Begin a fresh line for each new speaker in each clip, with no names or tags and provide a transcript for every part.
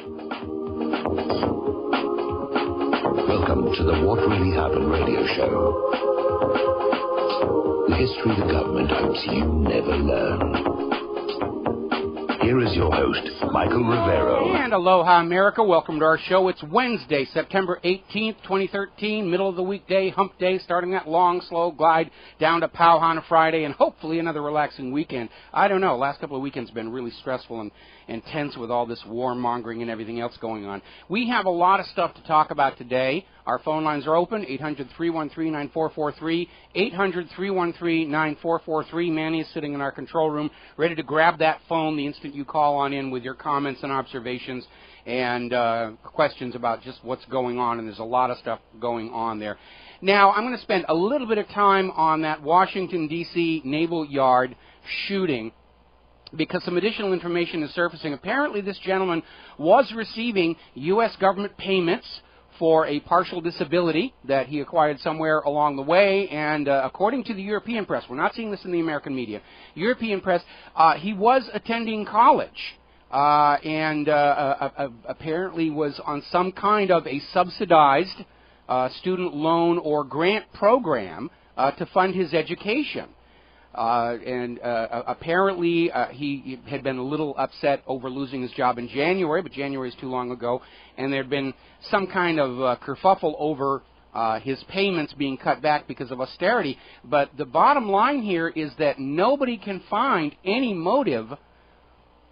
Welcome to the What Really Happened radio show. The history the government hopes you never learn. Here is your host, Michael Rivero.
And aloha, America. Welcome to our show. It's Wednesday, September 18th, 2013, middle of the weekday, hump day, starting that long, slow glide down to Pauhana Friday, and hopefully another relaxing weekend. I don't know. Last couple of weekends have been really stressful and tense with all this warmongering and everything else going on. We have a lot of stuff to talk about today. Our phone lines are open, 800-313-9443, 800-313-9443. Manny is sitting in our control room, ready to grab that phone the instant you call on in with your comments and observations and questions about just what's going on, and there's a lot of stuff going on there. Now, I'm going to spend a little bit of time on that Washington, D.C. Naval Yard shooting, because some additional information is surfacing. Apparently, this gentleman was receiving U.S. government payments for a partial disability that he acquired somewhere along the way, and according to the European press, we're not seeing this in the American media, European press, he was attending college and apparently was on some kind of a subsidized student loan or grant program to fund his education. Apparently he had been a little upset over losing his job in January, but January is too long ago, and there had been some kind of kerfuffle over his payments being cut back because of austerity. But the bottom line here is that nobody can find any motive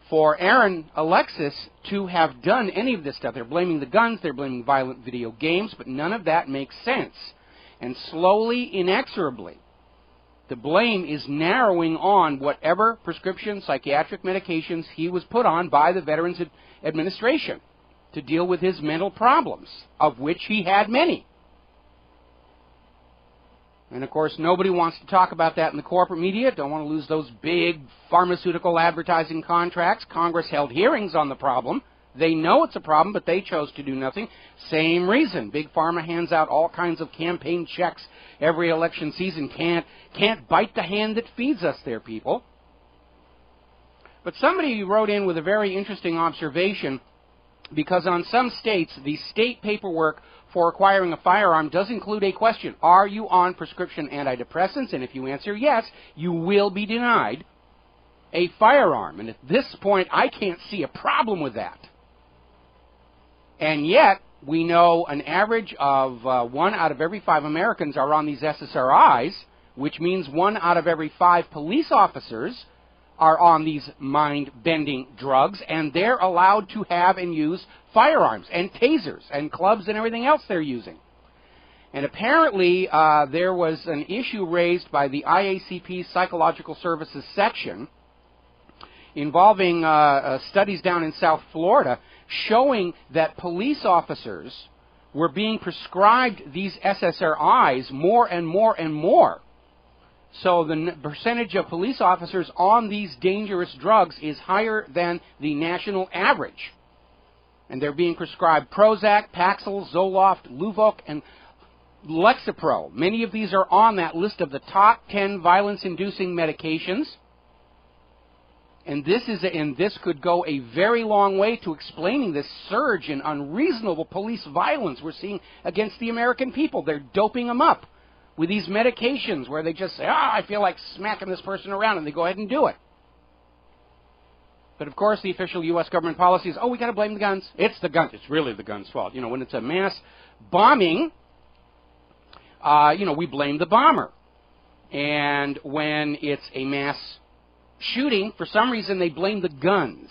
for Aaron Alexis to have done any of this stuff. They're blaming the guns, they're blaming violent video games, but none of that makes sense. And slowly, inexorably, the blame is narrowing on whatever prescription psychiatric medications he was put on by the Veterans Administration to deal with his mental problems, of which he had many. And, of course, nobody wants to talk about that in the corporate media. Don't want to lose those big pharmaceutical advertising contracts. Congress held hearings on the problem. They know it's a problem, but they chose to do nothing. Same reason. Big Pharma hands out all kinds of campaign checks every election season. Can't bite the hand that feeds us there, people. But somebody wrote in with a very interesting observation, because on some states, the state paperwork for acquiring a firearm does include a question. Are you on prescription antidepressants? And if you answer yes, you will be denied a firearm. And at this point, I can't see a problem with that. And yet, we know an average of 1 out of every 5 Americans are on these SSRIs, which means 1 out of every 5 police officers are on these mind-bending drugs, and they're allowed to have and use firearms and tasers and clubs and everything else they're using. And apparently, there was an issue raised by the IACP Psychological Services section involving studies down in South Florida showing that police officers were being prescribed these SSRIs more and more and more. So the percentage of police officers on these dangerous drugs is higher than the national average. And they're being prescribed Prozac, Paxil, Zoloft, Luvoq, and Lexapro. Many of these are on that list of the top 10 violence-inducing medications. And this could go a very long way to explaining this surge in unreasonable police violence we're seeing against the American people. They're doping them up with these medications where they just say, I feel like smacking this person around, and they go ahead and do it. But, of course, the official U.S. government policy is, we got to blame the guns. It's the guns. It's really the guns' fault. You know, when it's a mass bombing, we blame the bomber. And when it's a mass shooting, for some reason they blame the guns.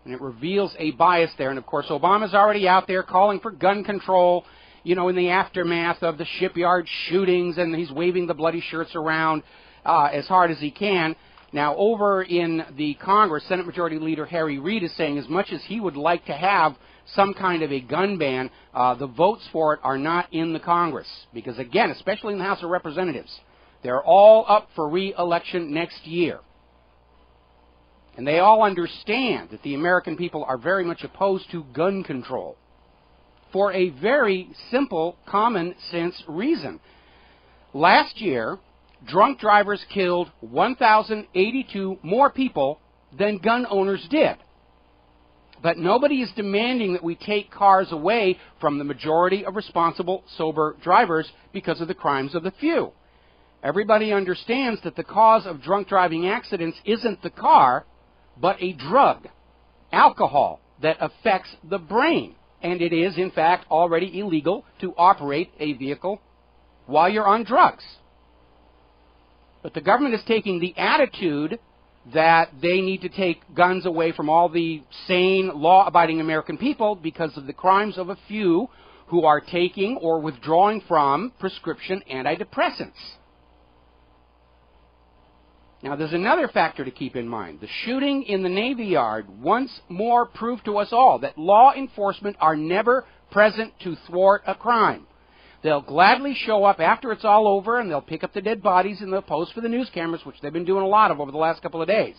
And it reveals a bias there. And, of course, Obama's already out there calling for gun control, in the aftermath of the shipyard shootings, and he's waving the bloody shirts around as hard as he can. Now, over in the Congress, Senate Majority Leader Harry Reid is saying as much as he would like to have some kind of a gun ban, the votes for it are not in the Congress. Because, again, especially in the House of Representatives, they're all up for re-election next year. And they all understand that the American people are very much opposed to gun control for a very simple, common sense reason. Last year, drunk drivers killed 1,082 more people than gun owners did. But nobody is demanding that we take cars away from the majority of responsible, sober drivers because of the crimes of the few. Everybody understands that the cause of drunk driving accidents isn't the car, but a drug, alcohol, that affects the brain. And it is, in fact, already illegal to operate a vehicle while you're on drugs. But the government is taking the attitude that they need to take guns away from all the sane, law-abiding American people because of the crimes of a few who are taking or withdrawing from prescription antidepressants. Now, there's another factor to keep in mind. The shooting in the Navy Yard once more proved to us all that law enforcement are never present to thwart a crime. They'll gladly show up after it's all over, and they'll pick up the dead bodies and they'll pose for the news cameras, which they've been doing a lot of over the last couple of days.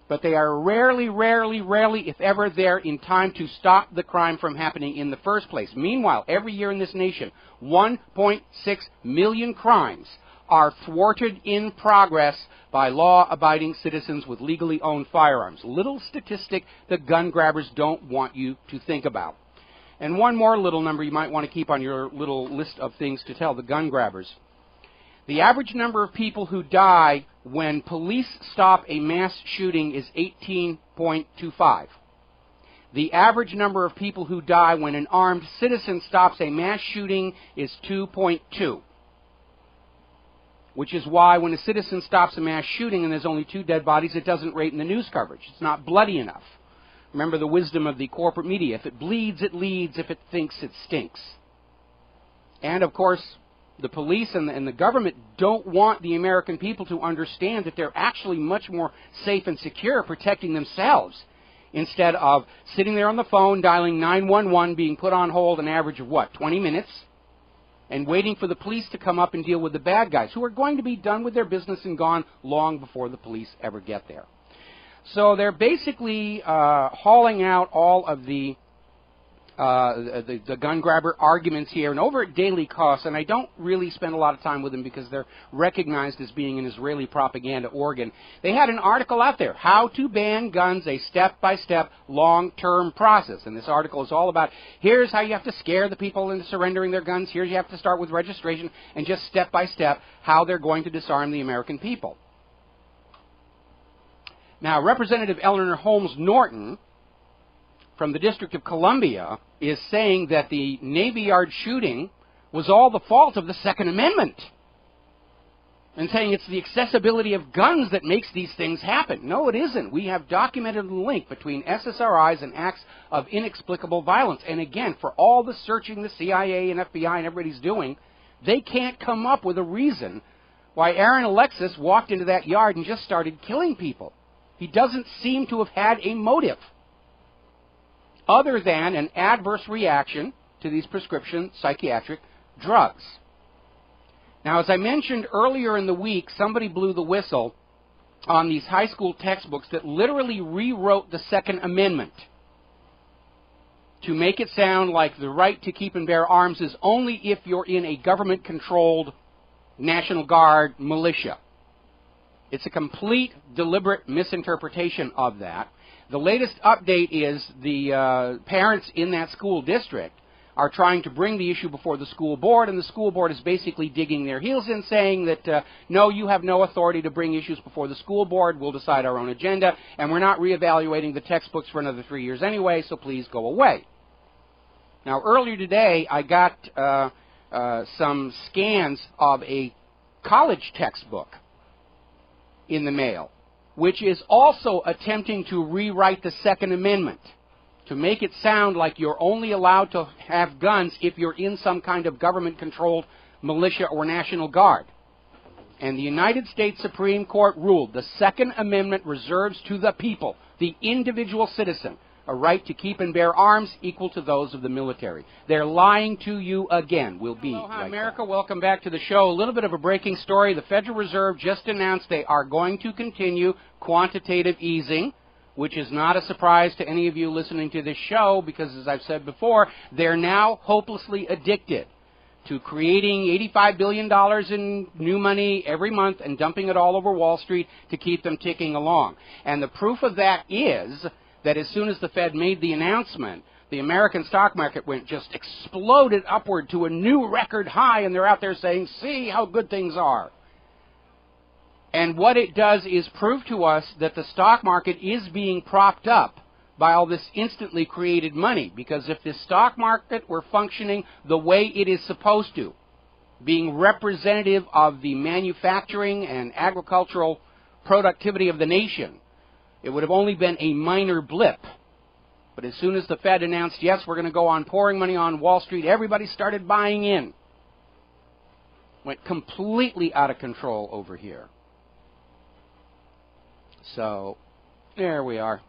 But they are rarely, if ever, there in time to stop the crime from happening in the first place. Meanwhile, every year in this nation, 1.6 million crimes are thwarted in progress by law-abiding citizens with legally owned firearms. Little statistic the gun grabbers don't want you to think about. And one more little number you might want to keep on your little list of things to tell the gun grabbers. The average number of people who die when police stop a mass shooting is 18.25. The average number of people who die when an armed citizen stops a mass shooting is 2.2. Which is why when a citizen stops a mass shooting and there's only 2 dead bodies, it doesn't rate in the news coverage. It's not bloody enough. Remember the wisdom of the corporate media. If it bleeds, it leads. If it thinks, it stinks. And, of course, the police and the government don't want the American people to understand that they're actually much more safe and secure protecting themselves instead of sitting there on the phone, dialing 911, being put on hold an average of, 20 minutes? And waiting for the police to come up and deal with the bad guys, who are going to be done with their business and gone long before the police ever get there. So they're basically hauling out all of the gun grabber arguments here, and over at Daily Kos, and I don't really spend a lot of time with them because they're recognized as being an Israeli propaganda organ. They had an article out there, How to Ban Guns, a Step-by-Step Long-Term Process. And this article is all about, here's how you have to scare the people into surrendering their guns, here's you have to start with registration, and just step-by-step how they're going to disarm the American people. Now, Representative Eleanor Holmes Norton from the District of Columbia is saying that the Navy Yard shooting was all the fault of the Second Amendment, and saying it's the accessibility of guns that makes these things happen. No, it isn't. We have documented the link between SSRIs and acts of inexplicable violence. And again, for all the searching the CIA and FBI and everybody's doing, they can't come up with a reason why Aaron Alexis walked into that yard and just started killing people. He doesn't seem to have had a motive other than an adverse reaction to these prescription psychiatric drugs. Now, as I mentioned earlier in the week, somebody blew the whistle on these high school textbooks that literally rewrote the Second Amendment to make it sound like the right to keep and bear arms is only if you're in a government-controlled National Guard militia. It's a complete, deliberate misinterpretation of that. The latest update is the parents in that school district are trying to bring the issue before the school board, and the school board is basically digging their heels in, saying that, no, you have no authority to bring issues before the school board. We'll decide our own agenda, and we're not reevaluating the textbooks for another 3 years anyway, so please go away. Now, earlier today, I got some scans of a college textbook in the mail, which is also attempting to rewrite the Second Amendment to make it sound like you're only allowed to have guns if you're in some kind of government-controlled militia or National Guard. And the United States Supreme Court ruled the Second Amendment reserves to the people, the individual citizen, a right to keep and bear arms equal to those of the military. They're lying to you again. We'll be
Aloha,
right
America.
back. Welcome back to the show. A little bit of a breaking story. The Federal Reserve just announced they are going to continue quantitative easing, which is not a surprise to any of you listening to this show because, as I've said before, they're now hopelessly addicted to creating $85 billion in new money every month and dumping it all over Wall Street to keep them ticking along. And the proof of that is that as soon as the Fed made the announcement, the American stock market just exploded upward to a new record high, and they're out there saying, see how good things are. And what it does is prove to us that the stock market is being propped up by all this instantly created money. Because if the stock market were functioning the way it is supposed to, being representative of the manufacturing and agricultural productivity of the nation, it would have only been a minor blip. But as soon as the Fed announced, yes, we're going to go on pouring money on Wall Street, everybody started buying in. Went completely out of control over here. So, there we are.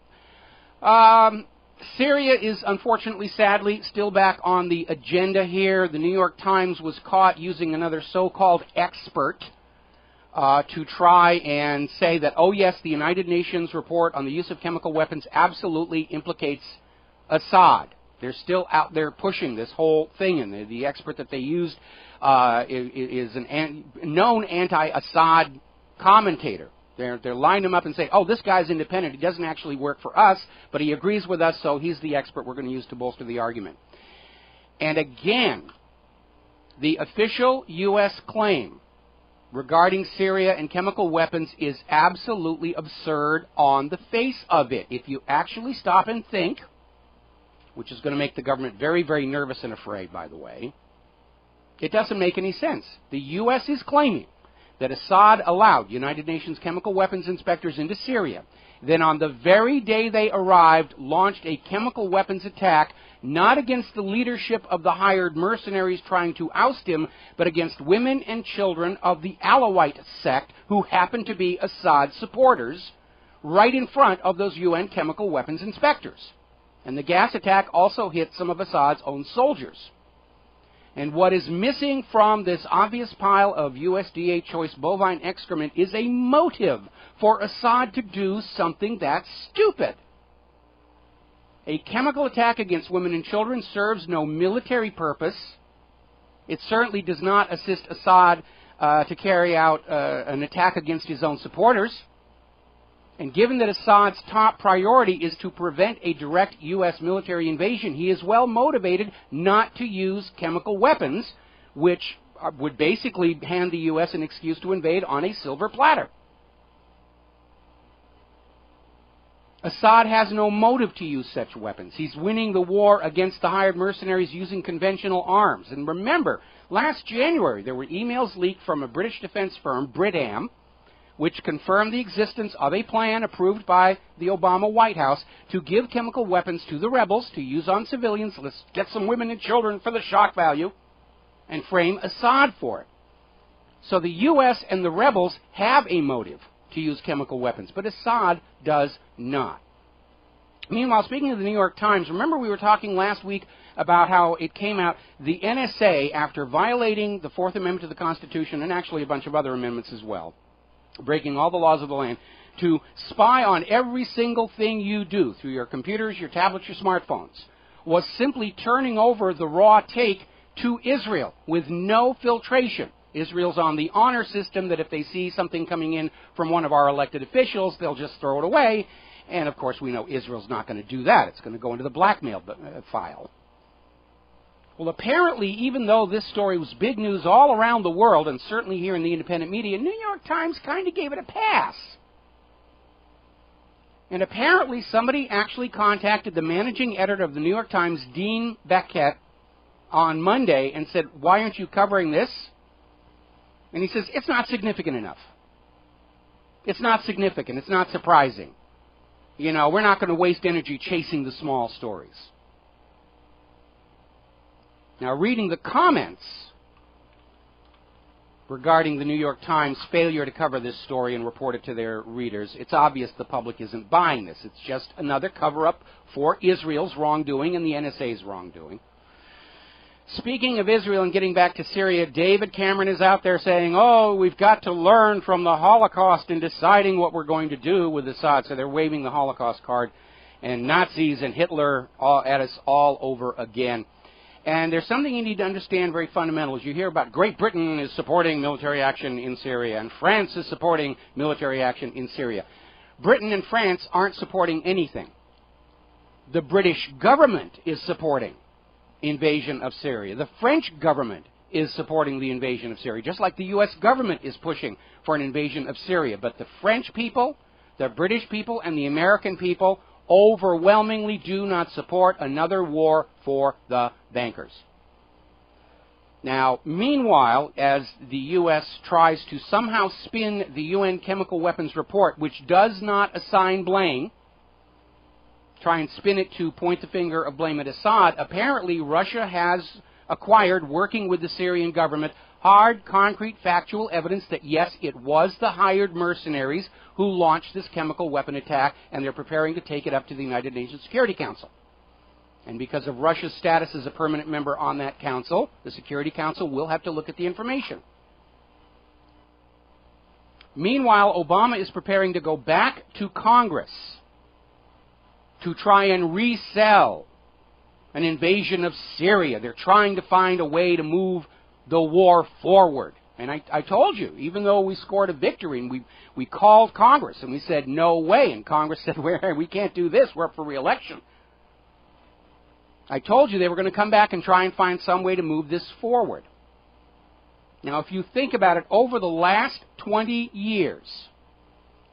Syria is unfortunately, sadly, still back on the agenda here. The New York Times was caught using another so-called expert to try and say that, oh yes, the United Nations report on the use of chemical weapons absolutely implicates Assad. They're still out there pushing this whole thing, and the expert that they used is a known anti-Assad commentator. They're lining him up and say, oh, this guy's independent. He doesn't actually work for us, but he agrees with us, so he's the expert we're going to use to bolster the argument. And again, the official U.S. claim regarding Syria and chemical weapons is absolutely absurd on the face of it. If you actually stop and think, which is going to make the government very, very nervous and afraid, by the way, it doesn't make any sense. The U.S. is claiming that Assad allowed United Nations chemical weapons inspectors into Syria, then on the very day they arrived, launched a chemical weapons attack, not against the leadership of the hired mercenaries trying to oust him, but against women and children of the Alawite sect who happen to be Assad supporters, right in front of those UN chemical weapons inspectors. And the gas attack also hit some of Assad's own soldiers. And what is missing from this obvious pile of USDA choice bovine excrement is a motive for Assad to do something that stupid. A chemical attack against women and children serves no military purpose. It certainly does not assist Assad to carry out an attack against his own supporters. And given that Assad's top priority is to prevent a direct U.S. military invasion, he is well motivated not to use chemical weapons, which would basically hand the U.S. an excuse to invade on a silver platter. Assad has no motive to use such weapons. He's winning the war against the hired mercenaries using conventional arms. And remember, last January there were emails leaked from a British defense firm, Britam, which confirmed the existence of a plan approved by the Obama White House to give chemical weapons to the rebels to use on civilians. Let's get some women and children for the shock value and frame Assad for it. So the U.S. and the rebels have a motive to use chemical weapons, but Assad does not. Meanwhile, speaking of the New York Times, remember we were talking last week about how it came out, the NSA, after violating the Fourth Amendment to the Constitution, and actually a bunch of other amendments as well, breaking all the laws of the land, to spy on every single thing you do through your computers, your tablets, your smartphones, was simply turning over the raw take to Israel with no filtration. Israel's on the honor system that if they see something coming in from one of our elected officials, they'll just throw it away. And, of course, we know Israel's not going to do that. It's going to go into the blackmail file. Well, apparently, even though this story was big news all around the world, and certainly here in the independent media, New York Times kind of gave it a pass. And apparently somebody actually contacted the managing editor of the New York Times, Dean Beckett, on Monday and said, why aren't you covering this? And he says, it's not significant enough. It's not significant. It's not surprising. You know, we're not going to waste energy chasing the small stories. Now, reading the comments regarding the New York Times' failure to cover this story and report it to their readers, it's obvious the public isn't buying this. It's just another cover-up for Israel's wrongdoing and the NSA's wrongdoing. Speaking of Israel and getting back to Syria, David Cameron is out there saying, oh, we've got to learn from the Holocaust in deciding what we're going to do with Assad. So they're waving the Holocaust card, and Nazis and Hitler at us all over again. And there's something you need to understand very fundamental. As you hear about Great Britain is supporting military action in Syria, and France is supporting military action in Syria. Britain and France aren't supporting anything. The British government is supporting invasion of Syria. The French government is supporting the invasion of Syria, just like the U.S. government is pushing for an invasion of Syria. But the French people, the British people, and the American people overwhelmingly do not support another war for the bankers. Now, meanwhile, as the U.S. tries to somehow spin the UN chemical weapons report, which does not assign blame, try and spin it to point the finger of blame at Assad, apparently Russia has acquired, working with the Syrian government, hard, concrete, factual evidence that, yes, it was the hired mercenaries who launched this chemical weapon attack, and they're preparing to take it up to the United Nations Security Council. And because of Russia's status as a permanent member on that council, the Security Council will have to look at the information. Meanwhile, Obama is preparing to go back to Congress to try and resell an invasion of Syria. They're trying to find a way to move the war forward. And I told you, even though we scored a victory, and we called Congress and we said, no way. And Congress said, we can't do this. We're up for re-election. I told you they were going to come back and try and find some way to move this forward. Now, if you think about it, over the last 20 years,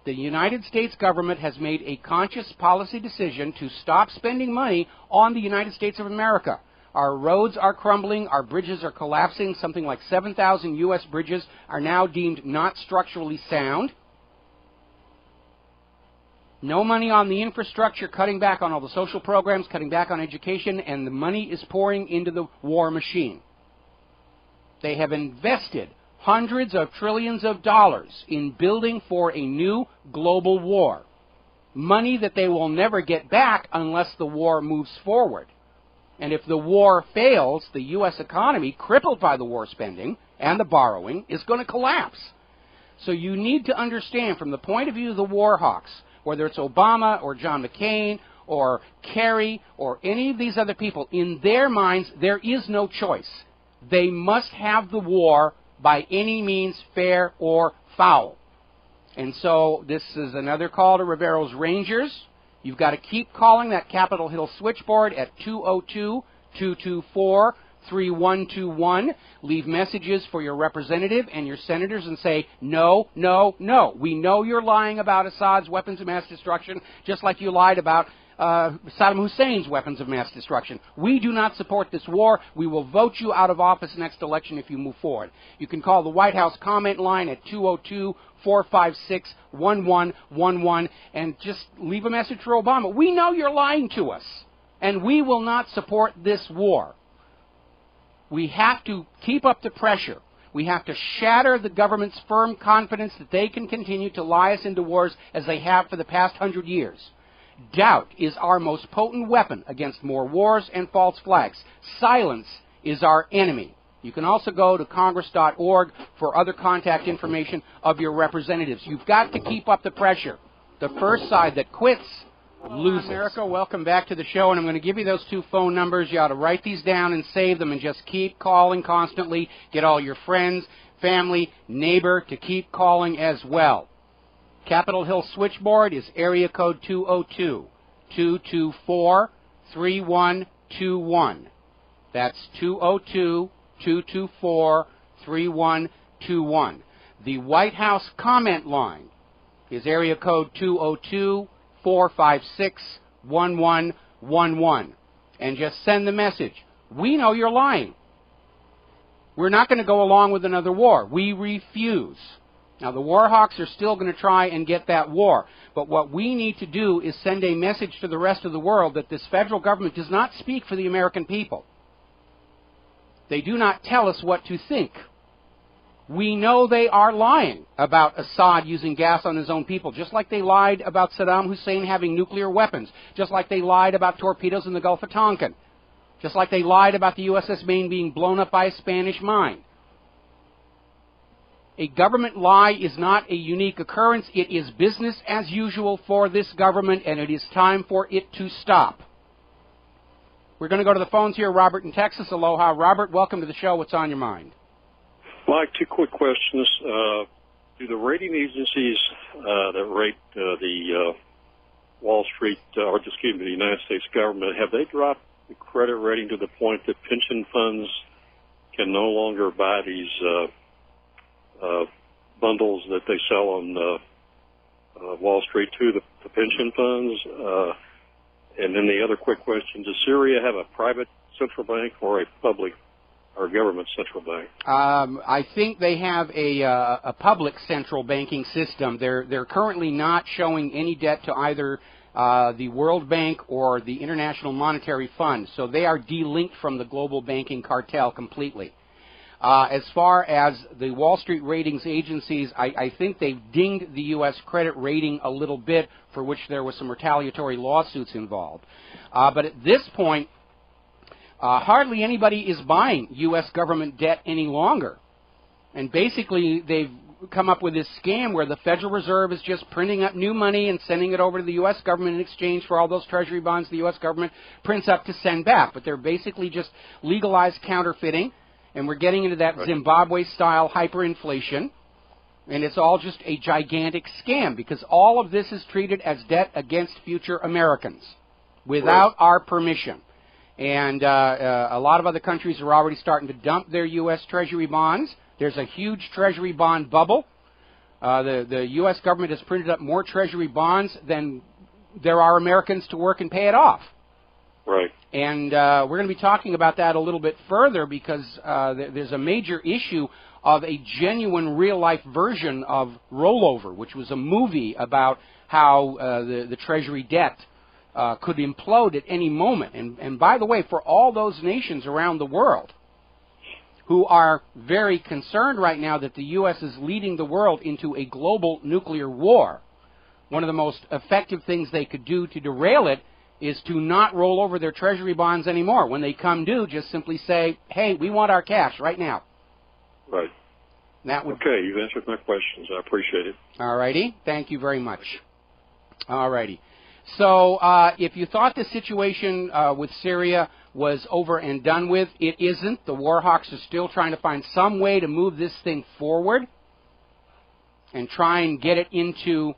the United States government has made a conscious policy decision to stop spending money on the United States of America. Our roads are crumbling, our bridges are collapsing. Something like 7,000 U.S. bridges are now deemed not structurally sound. No money on the infrastructure, cutting back on all the social programs, cutting back on education, and the money is pouring into the war machine. They have invested hundreds of trillions of dollars in building for a new global war. Money that they will never get back unless the war moves forward. And if the war fails, the U.S. economy, crippled by the war spending and the borrowing, is going to collapse. So you need to understand, from the point of view of the war hawks, whether it's Obama or John McCain or Kerry or any of these other people, in their minds, there is no choice. They must have the war by any means, fair or foul. And so this is another call to Rivero's Rangers. You've got to keep calling that Capitol Hill switchboard at 202-224-3121. Leave messages for your representative and your senators and say, no, no, no. We know you're lying about Assad's weapons of mass destruction, just like you lied about Saddam Hussein's weapons of mass destruction. We do not support this war. We will vote you out of office next election if you move forward. You can call the White House comment line at 202-456-1111 and just leave a message for Obama. We know you're lying to us, and we will not support this war. We have to keep up the pressure. We have to shatter the government's firm confidence that they can continue to lie us into wars as they have for the past 100 years. Doubt is our most potent weapon against more wars and false flags. Silence is our enemy. You can also go to congress.org for other contact information of your representatives. You've got to keep up the pressure. The first side that quits loses. America, welcome back to the show, and I'm going to give you those two phone numbers. You ought to write these down and save them and just keep calling constantly. Get all your friends, family, neighbor to keep calling as well. Capitol Hill switchboard is area code 202-224-3121. That's 202-224-3121. The White House comment line is area code 202-456-1111. And just send the message. We know you're lying. We're not going to go along with another war. We refuse. Now, the war hawks are still going to try and get that war. But what we need to do is send a message to the rest of the world that this federal government does not speak for the American people. They do not tell us what to think. We know they are lying about Assad using gas on his own people, just like they lied about Saddam Hussein having nuclear weapons, just like they lied about torpedoes in the Gulf of Tonkin, just like they lied about the USS Maine being blown up by a Spanish mine. A government lie is not a unique occurrence. It is business as usual for this government, and it is time for it to stop. We're going to go to the phones here. Robert in Texas. Aloha. Robert, welcome to the show. What's on your mind?
Mike, two quick questions. Do the rating agencies that rate the Wall Street, or excuse me, the United States government, have they dropped the credit rating to the point that pension funds can no longer buy these bundles that they sell on Wall Street to the pension funds? And then the other quick question, does Syria have a private central bank or a public or government central bank?
I think they have a public central banking system. They're currently not showing any debt to either the World Bank or the International Monetary Fund, so they are delinked from the global banking cartel completely. As far as the Wall Street ratings agencies, I think they've dinged the U.S. credit rating a little bit, for which there was some retaliatory lawsuits involved. But at this point, hardly anybody is buying U.S. government debt any longer. And basically, they've come up with this scam where the Federal Reserve is just printing up new money and sending it over to the U.S. government in exchange for all those Treasury bonds the U.S. government prints up to send back. But they're basically just legalized counterfeiting, and we're getting into that Zimbabwe-style hyperinflation. And it's all just a gigantic scam because all of this is treated as debt against future Americans without our permission. And a lot of other countries are already starting to dump their U.S. Treasury bonds. There's a huge Treasury bond bubble. The U.S. government has printed up more Treasury bonds than there are Americans to work and pay it off.
Right.
And we're going to be talking about that a little bit further because there's a major issue of a genuine real-life version of Rollover, which was a movie about how the Treasury debt could implode at any moment. And by the way, for all those nations around the world who are very concerned right now that the U.S. is leading the world into a global nuclear war, one of the most effective things they could do to derail it is to not roll over their Treasury bonds anymore. When they come due, just simply say, hey, we want our cash right now.
Right.
That would...
Okay, you've answered my questions. I appreciate it.
All righty. Thank you very much. All righty. So if you thought the situation with Syria was over and done with, it isn't. The war hawks are still trying to find some way to move this thing forward and try and get it into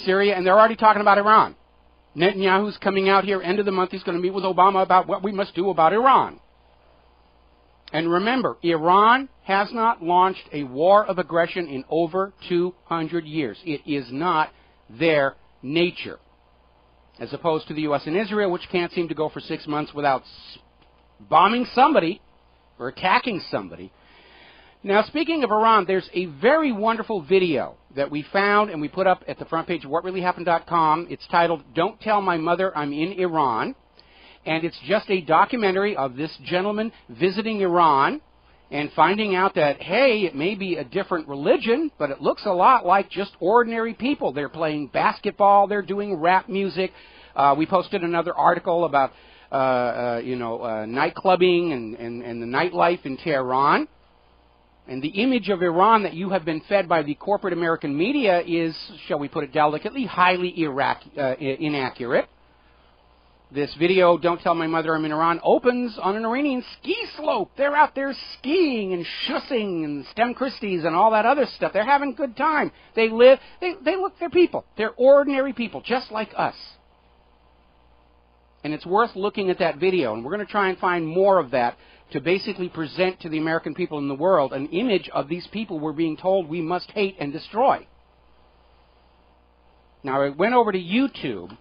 Syria, and they're already talking about Iran. Netanyahu's coming out here, end of the month, he's going to meet with Obama about what we must do about Iran. And remember, Iran has not launched a war of aggression in over 200 years. It is not their nature. As opposed to the U.S. and Israel, which can't seem to go for 6 months without bombing somebody or attacking somebody. Now, speaking of Iran, there's a very wonderful video that we found and we put up at the front page of whatreallyhappened.com. It's titled, Don't Tell My Mother I'm in Iran. And it's just a documentary of this gentleman visiting Iran and finding out that, hey, it may be a different religion, but it looks a lot like just ordinary people. They're playing basketball, they're doing rap music. We posted another article about, night clubbing and the nightlife in Tehran. And the image of Iran that you have been fed by the corporate American media is, shall we put it delicately, highly inaccurate. This video, Don't Tell My Mother I'm in Iran, opens on an Iranian ski slope. They're out there skiing and shussing and stem Christies and all that other stuff. They're having a good time. They look, they're people. They're ordinary people, just like us. And it's worth looking at that video. And we're going to try and find more of that to basically present to the American people in the world an image of these people we're being told we must hate and destroy. Now, I went over to YouTube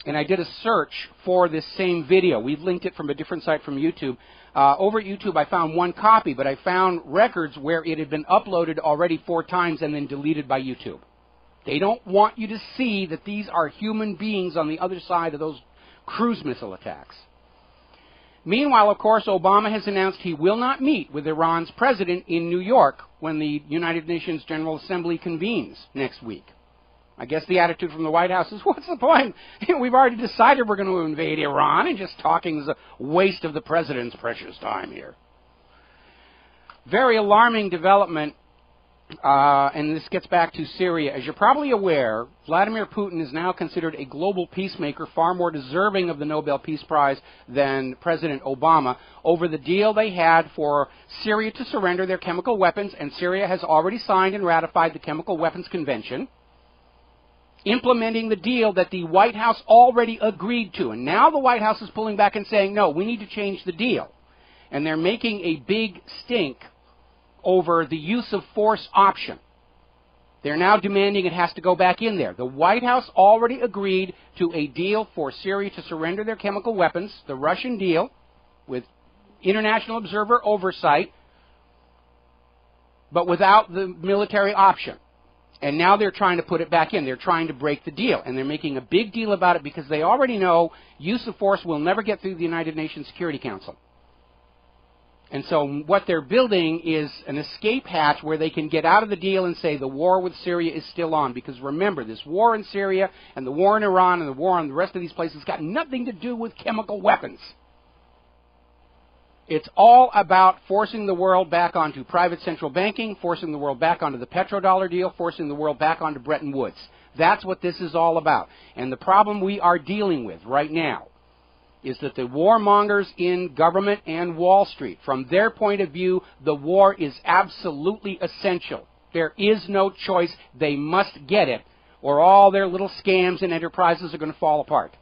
and I did a search for this same video. We've linked it from a different site from YouTube. Over at YouTube, I found one copy, but I found records where it had been uploaded already 4 times and then deleted by YouTube. They don't want you to see that these are human beings on the other side of those cruise missile attacks. Meanwhile, of course, Obama has announced he will not meet with Iran's president in New York when the United Nations General Assembly convenes next week. I guess the attitude from the White House is, what's the point? We've already decided we're going to invade Iran, and just talking is a waste of the president's precious time here. Very alarming development, and this gets back to Syria. As you're probably aware, Vladimir Putin is now considered a global peacemaker, far more deserving of the Nobel Peace Prize than President Obama, over the deal they had for Syria to surrender their chemical weapons, and Syria has already signed and ratified the Chemical Weapons Convention. implementing the deal that the White House already agreed to. And now the White House is pulling back and saying, no, we need to change the deal. And they're making a big stink over the use of force option. They're now demanding it has to go back in there. The White House already agreed to a deal for Syria to surrender their chemical weapons, the Russian deal, with international observer oversight, but without the military option. And now they're trying to put it back in. They're trying to break the deal. And they're making a big deal about it because they already know use of force will never get through the United Nations Security Council. And so what they're building is an escape hatch where they can get out of the deal and say the war with Syria is still on. Because remember, this war in Syria and the war in Iran and the war on the rest of these places got nothing to do with chemical weapons. It's all about forcing the world back onto private central banking, forcing the world back onto the petrodollar deal, forcing the world back onto Bretton Woods. That's what this is all about. And the problem we are dealing with right now is that the warmongers in government and Wall Street, from their point of view, the war is absolutely essential. There is no choice. They must get it, or all their little scams and enterprises are going to fall apart.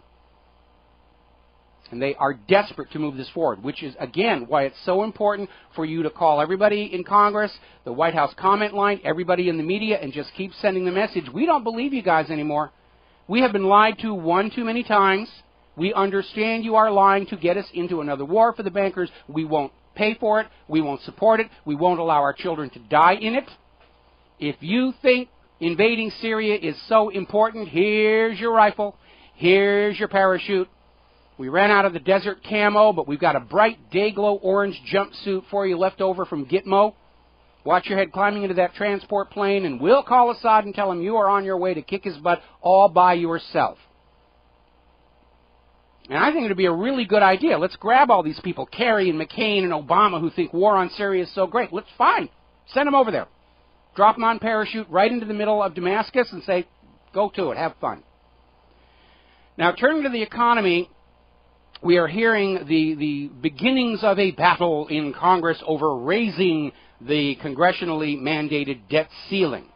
And they are desperate to move this forward, which is, again, why it's so important for you to call everybody in Congress, the White House comment line, everybody in the media, and just keep sending the message. We don't believe you guys anymore. We have been lied to one too many times. We understand you are lying to get us into another war for the bankers. We won't pay for it. We won't support it. We won't allow our children to die in it. If you think invading Syria is so important, here's your rifle. Here's your parachute. We ran out of the desert camo, but we've got a bright day-glow orange jumpsuit for you left over from Gitmo. Watch your head climbing into that transport plane, and we'll call Assad and tell him you are on your way to kick his butt all by yourself. And I think it would be a really good idea. Let's grab all these people, Kerry and McCain and Obama, who think war on Syria is so great. Let's fine. Send them over there. Drop them on parachute right into the middle of Damascus and say, go to it, have fun. Now, turning to the economy, we are hearing the beginnings of a battle in Congress over raising the congressionally mandated debt ceiling.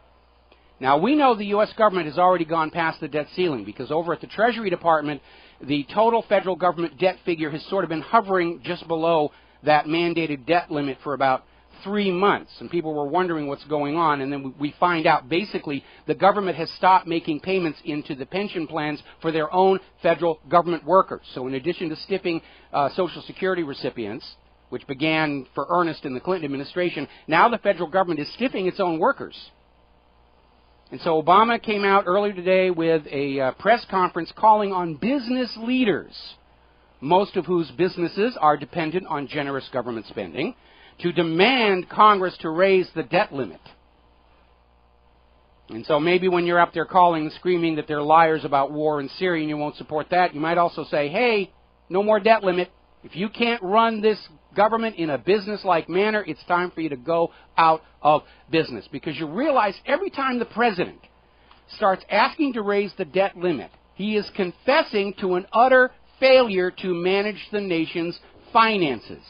Now, we know the U.S. government has already gone past the debt ceiling because over at the Treasury Department, the total federal government debt figure has sort of been hovering just below that mandated debt limit for about 3 months. And people were wondering what's going on. And then we find out basically the government has stopped making payments into the pension plans for their own federal government workers. So in addition to stiffing Social Security recipients, which began for earnest in the Clinton administration, now the federal government is stiffing its own workers. And so Obama came out earlier today with a press conference calling on business leaders, most of whose businesses are dependent on generous government spending, to demand Congress to raise the debt limit. And so maybe when you're up there calling and screaming that they're liars about war in Syria and you won't support that, you might also say, hey, no more debt limit. If you can't run this government in a business-like manner, it's time for you to go out of business. Because you realize every time the president starts asking to raise the debt limit, he is confessing to an utter failure to manage the nation's finances.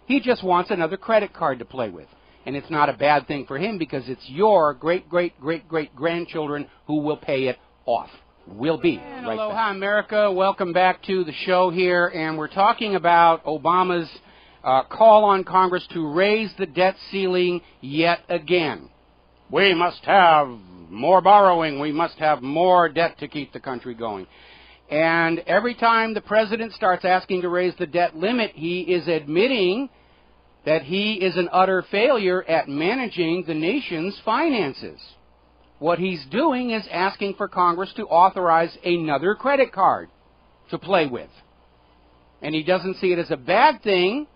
He just wants another credit card to play with. And it's not a bad thing for him because it's your great-great-great-great-grandchildren who will pay it off. Will be. And right aloha, back. America. Welcome back to the show here. And we're talking about Obama's call on Congress to raise the debt ceiling yet again. We must have more borrowing. We must have more debt to keep the country going. And every time the president starts asking to raise the debt limit, he is admitting that he is an utter failure at managing the nation's finances. What he's doing is asking for Congress to authorize another credit card to play with. And he doesn't see it as a bad thing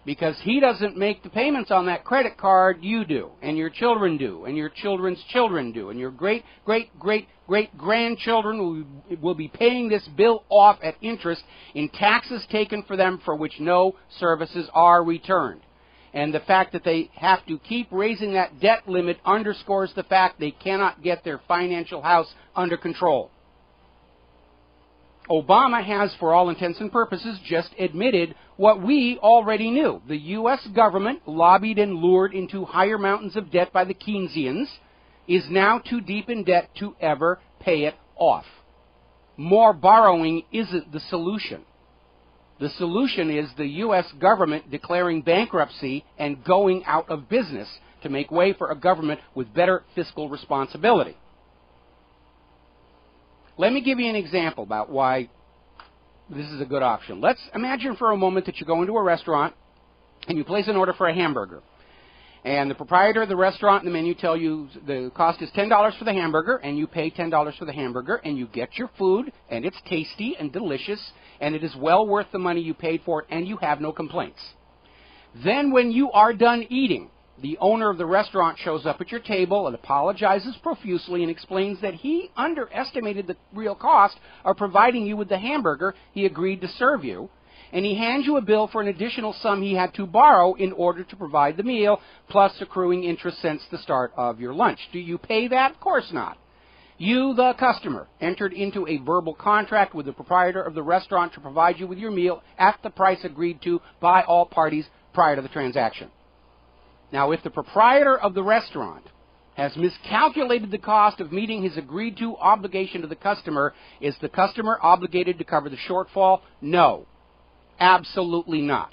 because he doesn't make the payments on that credit card. You do, and your children do, and your children's children do, and your great-great-great-great-grandchildren will be paying this bill off at interest in taxes taken for them for which no services are returned. And the fact that they have to keep raising that debt limit underscores the fact they cannot get their financial house under control. Obama has, for all intents and purposes, just admitted what we already knew. The U.S. government, lobbied and lured into higher mountains of debt by the Keynesians, is now too deep in debt to ever pay it off. More borrowing isn't the solution. The solution is the U.S. government declaring bankruptcy and going out of business to make way for a government with better fiscal responsibility. Let me give you an example about why this is a good option. Let's imagine for a moment that you go into a restaurant and you place an order for a hamburger. And the proprietor of the restaurant and the menu tell you the cost is $10 for the hamburger, and you pay $10 for the hamburger, and you get your food, and it's tasty and delicious, and it is well worth the money you paid for it, and you have no complaints. Then when you are done eating, the owner of the restaurant shows up at your table and apologizes profusely and explains that he underestimated the real cost of providing you with the hamburger he agreed to serve you, and he hands you a bill for an additional sum he had to borrow in order to provide the meal, plus accruing interest since the start of your lunch. Do you pay that? Of course not. You, the customer, entered into a verbal contract with the proprietor of the restaurant to provide you with your meal at the price agreed to by all parties prior to the transaction. Now, if the proprietor of the restaurant has miscalculated the cost of meeting his agreed-to obligation to the customer, is the customer obligated to cover the shortfall? No. Absolutely not.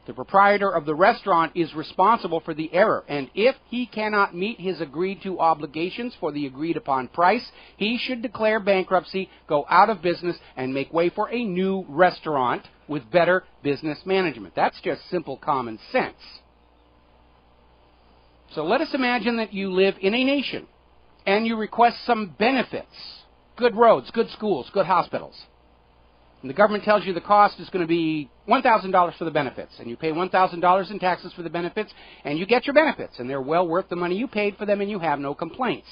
The proprietor of the restaurant is responsible for the error, and if he cannot meet his agreed-to obligations for the agreed-upon price, he should declare bankruptcy, go out of business, and make way for a new restaurant with better business management. That's just simple common sense. So let us imagine that you live in a nation, and you request some benefits, good roads, good schools, good hospitals. And the government tells you the cost is going to be $1,000 for the benefits, and you pay $1,000 in taxes for the benefits, and you get your benefits, and they're well worth the money you paid for them, and you have no complaints.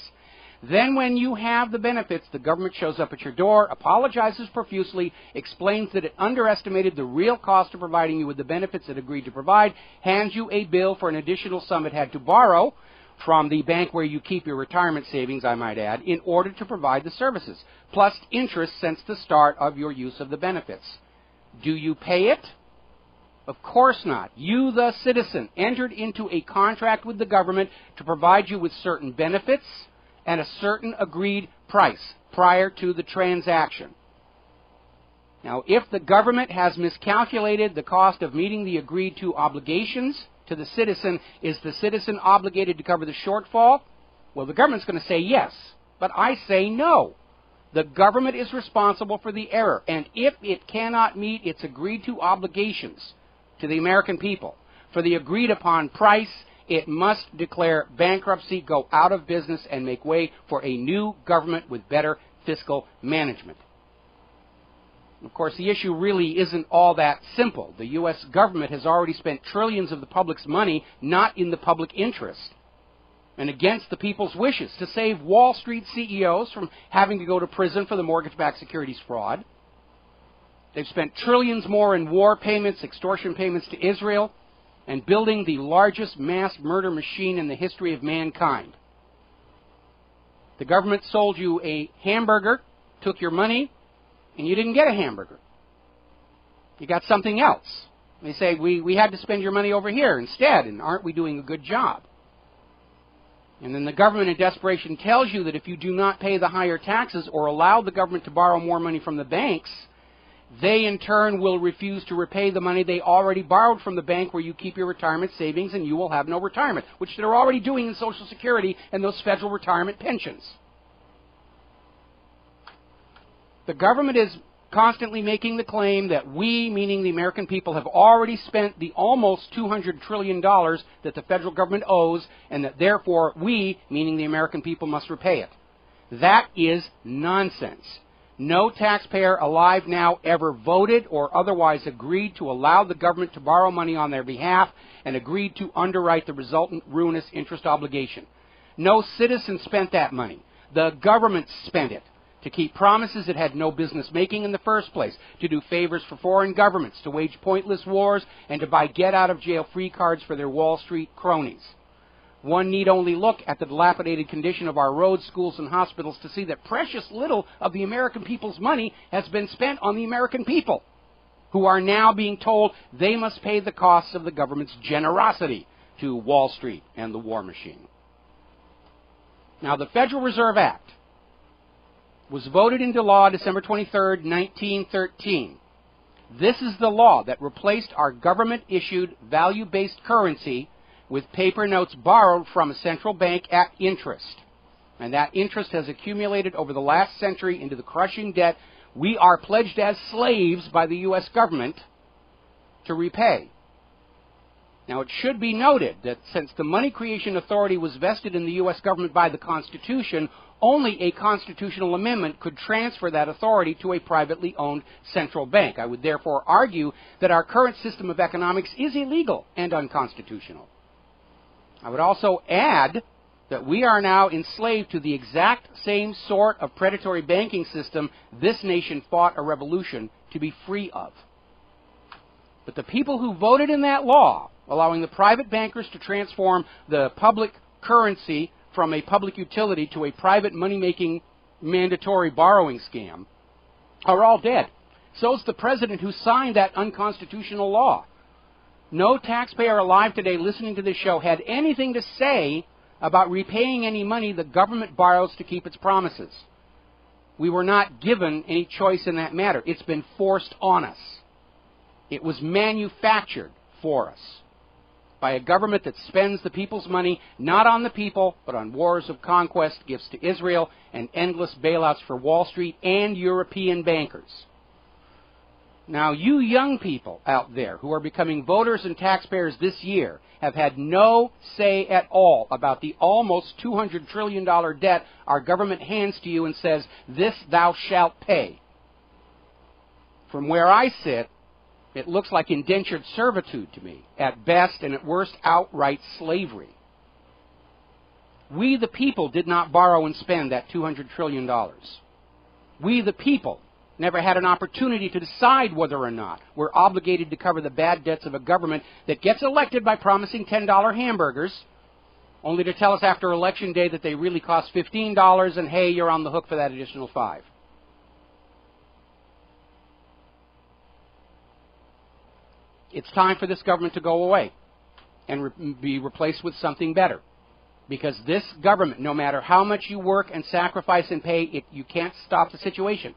Then when you have the benefits, the government shows up at your door, apologizes profusely, explains that it underestimated the real cost of providing you with the benefits it agreed to provide, hands you a bill for an additional sum it had to borrow from the bank where you keep your retirement savings, I might add, in order to provide the services, plus interest since the start of your use of the benefits. Do you pay it? Of course not. You, the citizen, entered into a contract with the government to provide you with certain benefits and a certain agreed price prior to the transaction. Now, if the government has miscalculated the cost of meeting the agreed-to obligations to the citizen, is the citizen obligated to cover the shortfall? Well, the government's going to say yes, but I say no. The government is responsible for the error, and if it cannot meet its agreed-to obligations to the American people for the agreed-upon price, it must declare bankruptcy, go out of business, and make way for a new government with better fiscal management. Of course, the issue really isn't all that simple. The U.S. government has already spent trillions of the public's money not in the public interest and against the people's wishes to save Wall Street CEOs from having to go to prison for the mortgage-backed securities fraud. They've spent trillions more in war payments, extortion payments to Israel, and building the largest mass murder machine in the history of mankind. The government sold you a hamburger, took your money, and you didn't get a hamburger. You got something else. They say, we had to spend your money over here instead, and aren't we doing a good job? And then the government in desperation tells you that if you do not pay the higher taxes or allow the government to borrow more money from the banks, they in turn will refuse to repay the money they already borrowed from the bank where you keep your retirement savings, and you will have no retirement, which they're already doing in Social Security and those federal retirement pensions. The government is constantly making the claim that we, meaning the American people, have already spent the almost $200 trillion that the federal government owes, and that therefore we, meaning the American people, must repay it. That is nonsense. No taxpayer alive now ever voted or otherwise agreed to allow the government to borrow money on their behalf and agreed to underwrite the resultant ruinous interest obligation. No citizen spent that money. The government spent it to keep promises it had no business making in the first place, to do favors for foreign governments, to wage pointless wars, and to buy get-out-of-jail-free cards for their Wall Street cronies. One need only look at the dilapidated condition of our roads, schools, and hospitals to see that precious little of the American people's money has been spent on the American people, who are now being told they must pay the costs of the government's generosity to Wall Street and the war machine. Now, the Federal Reserve Act was voted into law December 23rd, 1913. This is the law that replaced our government-issued value-based currency with paper notes borrowed from a central bank at interest. And that interest has accumulated over the last century into the crushing debt we are pledged as slaves by the U.S. government to repay. Now, it should be noted that since the money creation authority was vested in the U.S. government by the Constitution, only a constitutional amendment could transfer that authority to a privately owned central bank. I would therefore argue that our current system of economics is illegal and unconstitutional. I would also add that we are now enslaved to the exact same sort of predatory banking system this nation fought a revolution to be free of. But the people who voted in that law, allowing the private bankers to transform the public currency from a public utility to a private money-making mandatory borrowing scam, are all dead. So's the president who signed that unconstitutional law. No taxpayer alive today listening to this show had anything to say about repaying any money the government borrows to keep its promises. We were not given any choice in that matter. It's been forced on us. It was manufactured for us by a government that spends the people's money not on the people, but on wars of conquest, gifts to Israel, and endless bailouts for Wall Street and European bankers. Now, you young people out there who are becoming voters and taxpayers this year have had no say at all about the almost $200 trillion debt our government hands to you and says, "This thou shalt pay." From where I sit, it looks like indentured servitude to me, at best, and at worst, outright slavery. We, the people, did not borrow and spend that $200 trillion. We, the people, never had an opportunity to decide whether or not we're obligated to cover the bad debts of a government that gets elected by promising $10 hamburgers, only to tell us after Election Day that they really cost $15, and hey, you're on the hook for that additional $5. It's time for this government to go away and be replaced with something better. Because this government, no matter how much you work and sacrifice and pay, you can't stop the situation.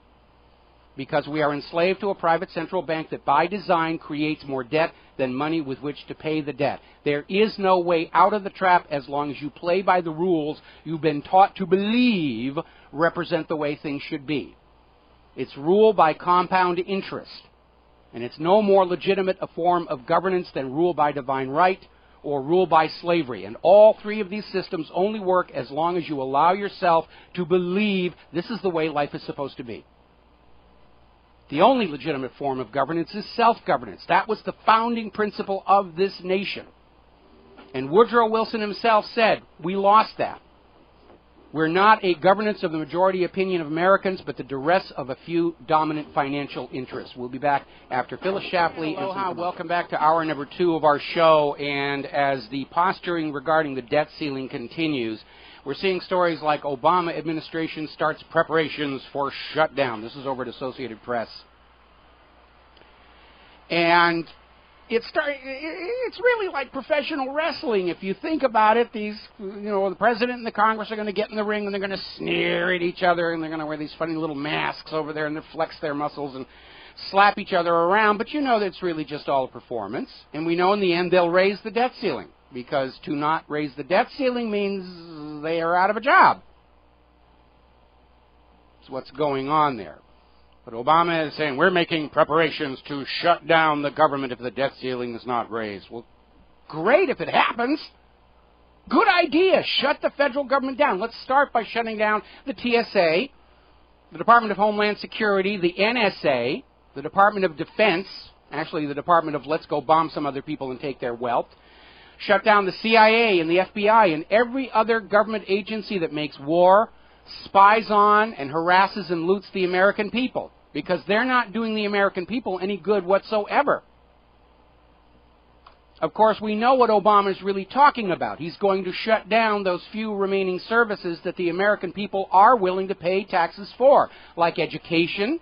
Because we are enslaved to a private central bank that by design creates more debt than money with which to pay the debt. There is no way out of the trap as long as you play by the rules you've been taught to believe represent the way things should be. It's rule by compound interest. And it's no more legitimate a form of governance than rule by divine right or rule by slavery. And all three of these systems only work as long as you allow yourself to believe this is the way life is supposed to be. The only legitimate form of governance is self-governance. That was the founding principle of this nation. And Woodrow Wilson himself said, we lost that. We're not a governance of the majority opinion of Americans, but the duress of a few dominant financial interests. We'll be back after Phyllis Shapley. Aloha, welcome back to hour number 2 of our show. And as the posturing regarding the debt ceiling continues, we're seeing stories like Obama administration starts preparations for shutdown. This is over at Associated Press. And it's really like professional wrestling. If you think about it, the president and the Congress are going to get in the ring and they're going to sneer at each other and they're going to wear these funny little masks over there and they flex their muscles and slap each other around. But you know that it's really just all a performance. And we know in the end they'll raise the debt ceiling, because to not raise the debt ceiling means they are out of a job. That's what's going on there. But Obama is saying, we're making preparations to shut down the government if the debt ceiling is not raised. Well, great if it happens. Good idea. Shut the federal government down. Let's start by shutting down the TSA, the Department of Homeland Security, the NSA, the Department of Defense, actually the Department of let's go bomb some other people and take their wealth. Shut down the CIA and the FBI and every other government agency that makes war, spies on, and harasses and loots the American people, because they're not doing the American people any good whatsoever. Of course, we know what Obama is really talking about. He's going to shut down those few remaining services that the American people are willing to pay taxes for, like education,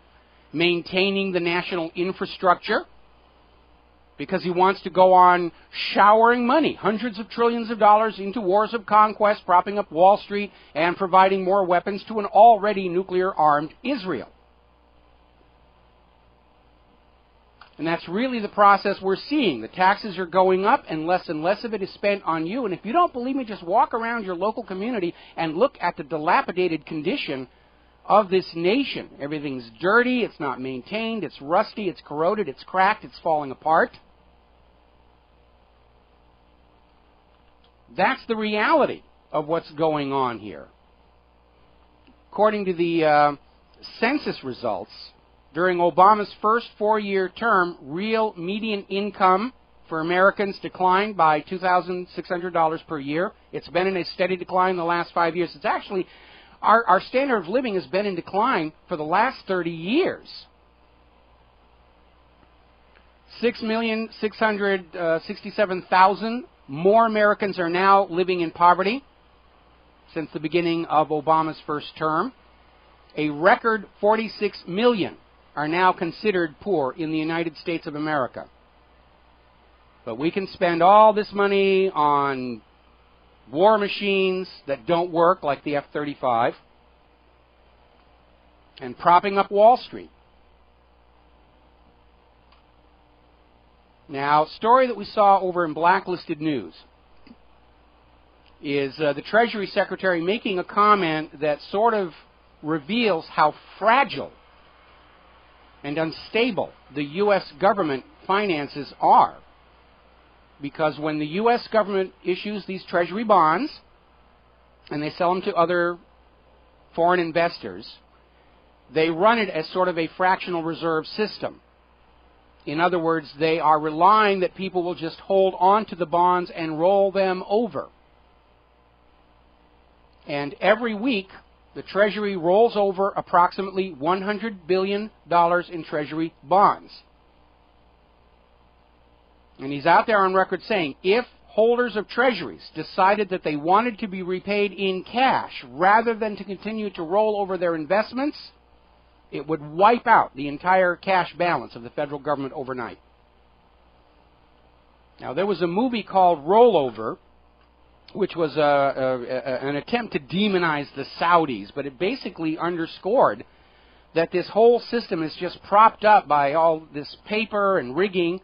maintaining the national infrastructure, because he wants to go on showering money, hundreds of trillions of dollars into wars of conquest, propping up Wall Street, and providing more weapons to an already nuclear-armed Israel. And that's really the process we're seeing. The taxes are going up, and less of it is spent on you. And if you don't believe me, just walk around your local community and look at the dilapidated condition of this nation. Everything's dirty, it's not maintained, it's rusty, it's corroded, it's cracked, it's falling apart. That's the reality of what's going on here. According to the census results, during Obama's first 4-year term, real median income for Americans declined by $2,600 per year. It's been in a steady decline the last 5 years. It's actually, our standard of living has been in decline for the last 30 years. 6,667,000 more Americans are now living in poverty since the beginning of Obama's first term. A record 46 million are now considered poor in the United States of America. But we can spend all this money on war machines that don't work, like the F-35, and propping up Wall Street. Now, a story that we saw over in Blacklisted News is the Treasury Secretary making a comment that sort of reveals how fragile and unstable the U.S. government finances are. Because when the U.S. government issues these Treasury bonds, and they sell them to other foreign investors, they run it as sort of a fractional reserve system. In other words, they are relying that people will just hold on to the bonds and roll them over. And every week, the Treasury rolls over approximately $100 billion in Treasury bonds. And he's out there on record saying, if holders of Treasuries decided that they wanted to be repaid in cash rather than to continue to roll over their investments, it would wipe out the entire cash balance of the federal government overnight. Now, there was a movie called Rollover, which was an attempt to demonize the Saudis, but it basically underscored that this whole system is just propped up by all this paper and rigging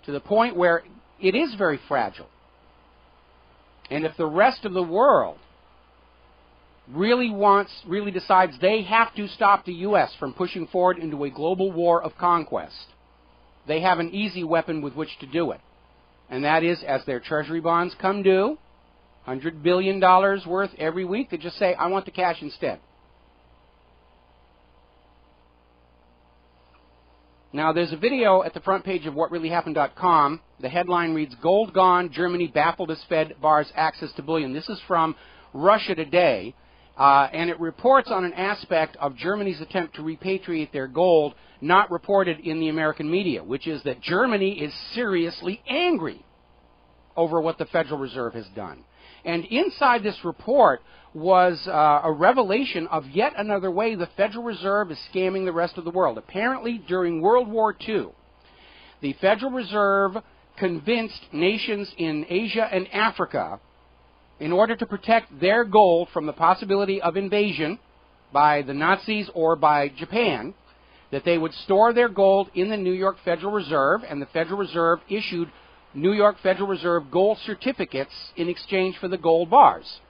to the point where it is very fragile. And if the rest of the world really decides they have to stop the U.S. from pushing forward into a global war of conquest, they have an easy weapon with which to do it. And that is, as their Treasury bonds come due, $100 billion worth every week, they just say, I want the cash instead. Now, there's a video at the front page of whatreallyhappened.com. The headline reads, Gold Gone, Germany Baffled as Fed Bars Access to Bullion. This is from Russia Today, and it reports on an aspect of Germany's attempt to repatriate their gold not reported in the American media, which is that Germany is seriously angry over what the Federal Reserve has done. And inside this report was a revelation of yet another way the Federal Reserve is scamming the rest of the world. Apparently, during World War II, the Federal Reserve convinced nations in Asia and Africa, in order to protect their gold from the possibility of invasion by the Nazis or by Japan, that they would store their gold in the New York Federal Reserve, and the Federal Reserve issued New York Federal Reserve gold certificates in exchange for the gold bars.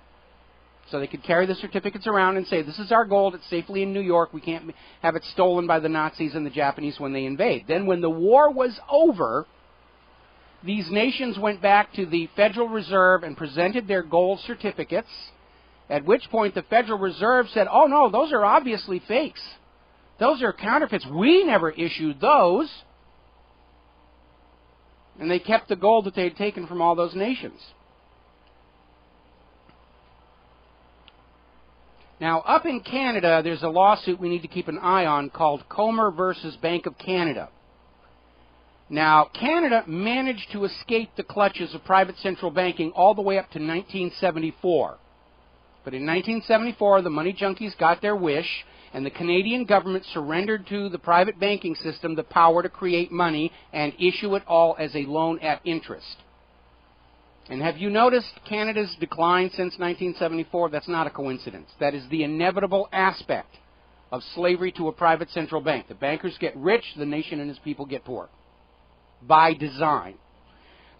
So they could carry the certificates around and say, this is our gold, it's safely in New York, we can't have it stolen by the Nazis and the Japanese when they invade. Then when the war was over, these nations went back to the Federal Reserve and presented their gold certificates, at which point the Federal Reserve said, oh no, those are obviously fakes. Those are counterfeits. We never issued those. And they kept the gold that they had taken from all those nations. Now, up in Canada, there's a lawsuit we need to keep an eye on called Comer versus Bank of Canada. Now, Canada managed to escape the clutches of private central banking all the way up to 1974. But in 1974, the money junkies got their wish, And the Canadian government surrendered to the private banking system the power to create money and issue it all as a loan at interest. And have you noticed Canada's decline since 1974? That's not a coincidence. That is the inevitable aspect of slavery to a private central bank. The bankers get rich, the nation and its people get poor. By design.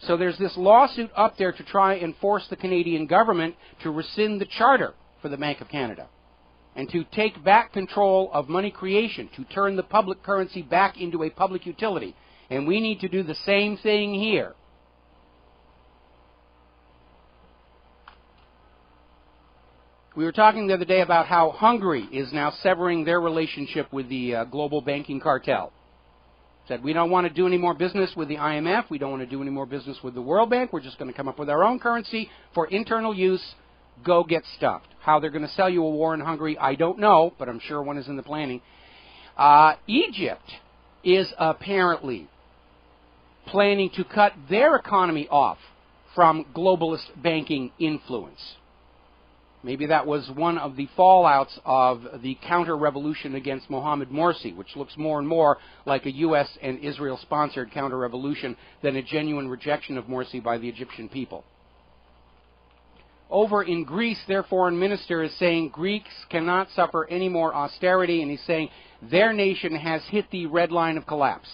So there's this lawsuit up there to try and force the Canadian government to rescind the charter for the Bank of Canada and to take back control of money creation, to turn the public currency back into a public utility. And we need to do the same thing here. We were talking the other day about how Hungary is now severing their relationship with the global banking cartel. Said, we don't want to do any more business with the IMF. We don't want to do any more business with the World Bank. We're just going to come up with our own currency for internal use. Go get stuffed. How they're going to sell you a war in Hungary, I don't know, but I'm sure one is in the planning. Egypt is apparently planning to cut their economy off from globalist banking influence. Maybe that was one of the fallouts of the counter-revolution against Mohammed Morsi, which looks more and more like a U.S. and Israel-sponsored counter-revolution than a genuine rejection of Morsi by the Egyptian people. Over in Greece, their foreign minister is saying Greeks cannot suffer any more austerity, and he's saying their nation has hit the red line of collapse.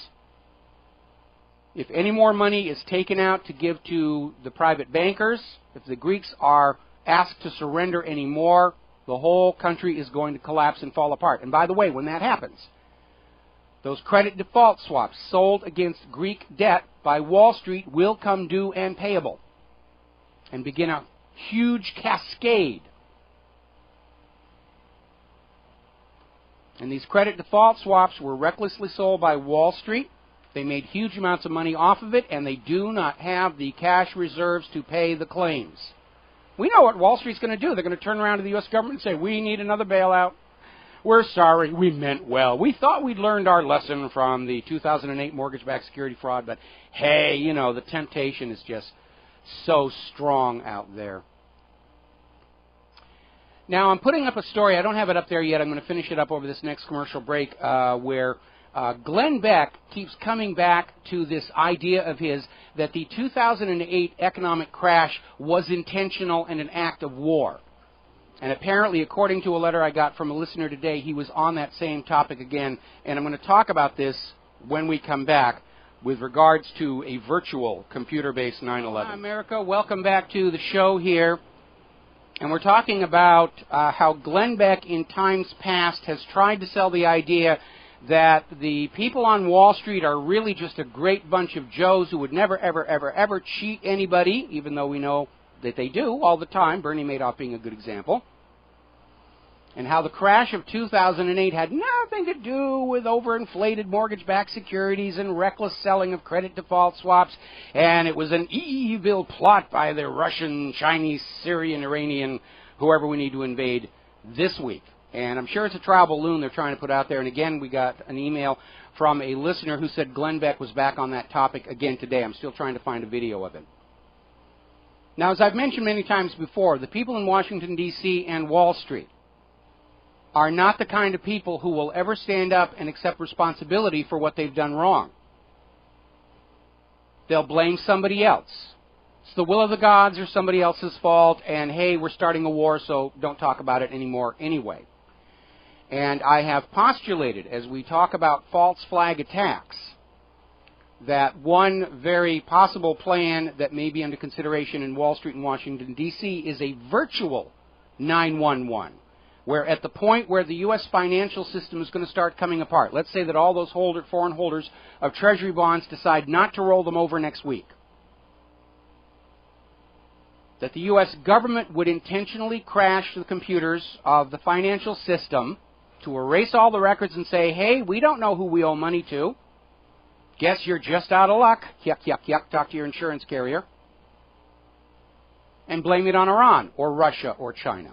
If any more money is taken out to give to the private bankers, if the Greeks are asked to surrender any more, the whole country is going to collapse and fall apart. And by the way, when that happens, those credit default swaps sold against Greek debt by Wall Street will come due and payable and begin a huge cascade. And these credit default swaps were recklessly sold by Wall Street. They made huge amounts of money off of it, and they do not have the cash reserves to pay the claims. We know what Wall Street's going to do. They're going to turn around to the U.S. government and say, we need another bailout. We're sorry. We meant well. We thought we'd learned our lesson from the 2008 mortgage-backed security fraud, but hey, you know, the temptation is just so strong out there. Now, I'm putting up a story. I don't have it up there yet. I'm going to finish it up over this next commercial break where Glenn Beck keeps coming back to this idea of his that the 2008 economic crash was intentional and an act of war. And apparently, according to a letter I got from a listener today, he was on that same topic again. And I'm going to talk about this when we come back with regards to a virtual computer-based 9/11. Hi, America. Welcome back to the show here. And we're talking about how Glenn Beck in times past has tried to sell the idea that the people on Wall Street are really just a great bunch of Joes who would never, ever, ever, ever cheat anybody, even though we know that they do all the time, Bernie Madoff being a good example. And how the crash of 2008 had nothing to do with overinflated mortgage-backed securities and reckless selling of credit default swaps, and it was an evil plot by the Russian, Chinese, Syrian, Iranian, whoever we need to invade this week. And I'm sure it's a trial balloon they're trying to put out there. And again, we got an email from a listener who said Glenn Beck was back on that topic again today. I'm still trying to find a video of it. Now, as I've mentioned many times before, the people in Washington, D.C. and Wall Street are not the kind of people who will ever stand up and accept responsibility for what they've done wrong. They'll blame somebody else. It's the will of the gods or somebody else's fault, and hey, we're starting a war, so don't talk about it anymore anyway. And I have postulated, as we talk about false flag attacks, that one very possible plan that may be under consideration in Wall Street and Washington, D.C. is a virtual 911, where at the point where the U.S. financial system is going to start coming apart, let's say that all those foreign holders of Treasury bonds decide not to roll them over next week, that the U.S. government would intentionally crash the computers of the financial system to erase all the records and say, hey, we don't know who we owe money to. Guess you're just out of luck. Yuck, yuck, yuck. Talk to your insurance carrier. And blame it on Iran or Russia or China.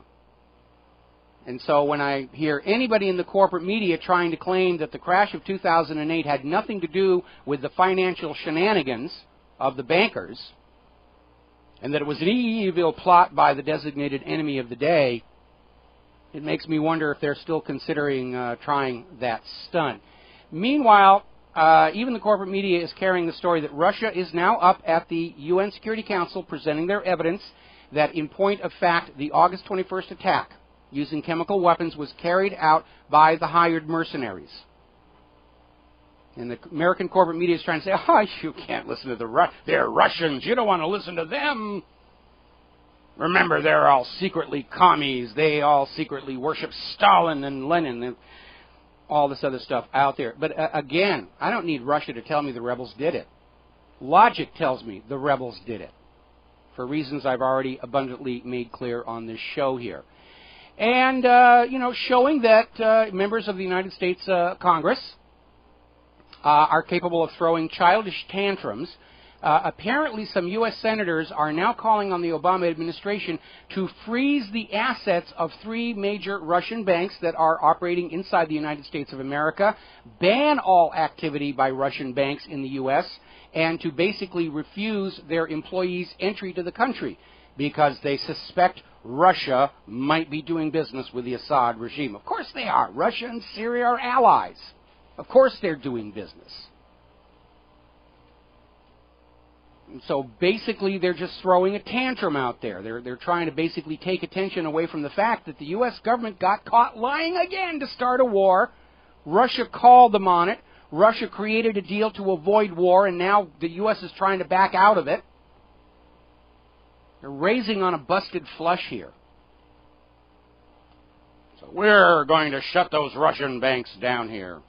And so when I hear anybody in the corporate media trying to claim that the crash of 2008 had nothing to do with the financial shenanigans of the bankers, and that it was an evil plot by the designated enemy of the day, It makes me wonder if they're still considering trying that stunt. Meanwhile, even the corporate media is carrying the story that Russia is now up at the UN Security Council presenting their evidence that, in point of fact, the August 21st attack using chemical weapons was carried out by the hired mercenaries. And the American corporate media is trying to say, oh, you can't listen to they're Russians. You don't want to listen to them. Remember, they're all secretly commies. They all secretly worship Stalin and Lenin and all this other stuff out there. But again, I don't need Russia to tell me the rebels did it. Logic tells me the rebels did it, for reasons I've already abundantly made clear on this show here. And, showing that members of the United States Congress are capable of throwing childish tantrums. Apparently, some U.S. senators are now calling on the Obama administration to freeze the assets of 3 major Russian banks that are operating inside the United States of America, ban all activity by Russian banks in the U.S., and to basically refuse their employees entry to the country because they suspect Russia might be doing business with the Assad regime. Of course they are. Russia and Syria are allies. Of course they're doing business. So basically, they're just throwing a tantrum out there. They're trying to basically take attention away from the fact that the U.S. government got caught lying again to start a war. Russia called them on it. Russia created a deal to avoid war, and now the U.S. is trying to back out of it. They're raising on a busted flush here. So we're going to shut those Russian banks down here.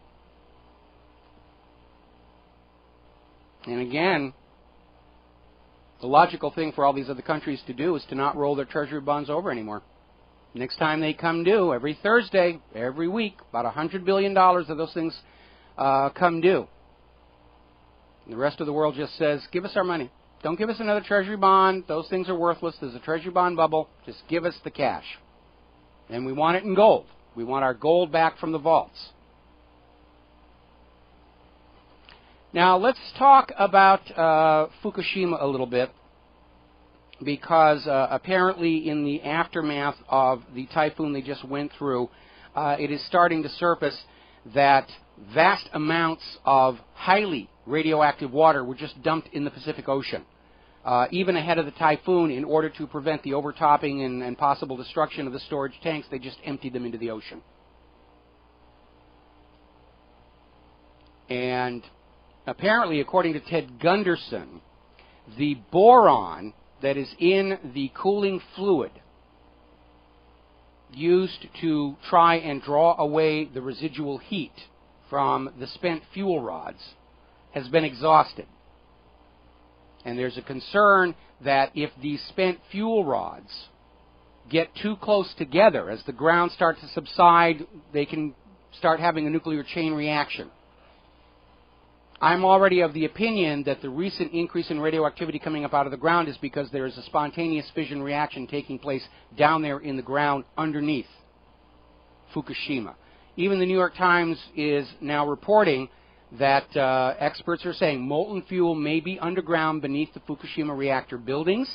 And again, the logical thing for all these other countries to do is to not roll their treasury bonds over anymore. Next time they come due, every Thursday, every week, about $100 billion of those things come due. And the rest of the world just says, give us our money. Don't give us another treasury bond. Those things are worthless. There's a treasury bond bubble. Just give us the cash. And we want it in gold. We want our gold back from the vaults. Now, let's talk about Fukushima a little bit, because apparently in the aftermath of the typhoon they just went through, it is starting to surface that vast amounts of highly radioactive water were just dumped in the Pacific Ocean, even ahead of the typhoon. In order to prevent the overtopping and possible destruction of the storage tanks, they just emptied them into the ocean. And apparently, according to Ted Gunderson, the boron that is in the cooling fluid used to try and draw away the residual heat from the spent fuel rods has been exhausted. And there's a concern that if these spent fuel rods get too close together, as the ground starts to subside, they can start having a nuclear chain reaction. I'm already of the opinion that the recent increase in radioactivity coming up out of the ground is because there is a spontaneous fission reaction taking place down there in the ground underneath Fukushima. Even the New York Times is now reporting that experts are saying molten fuel may be underground beneath the Fukushima reactor buildings,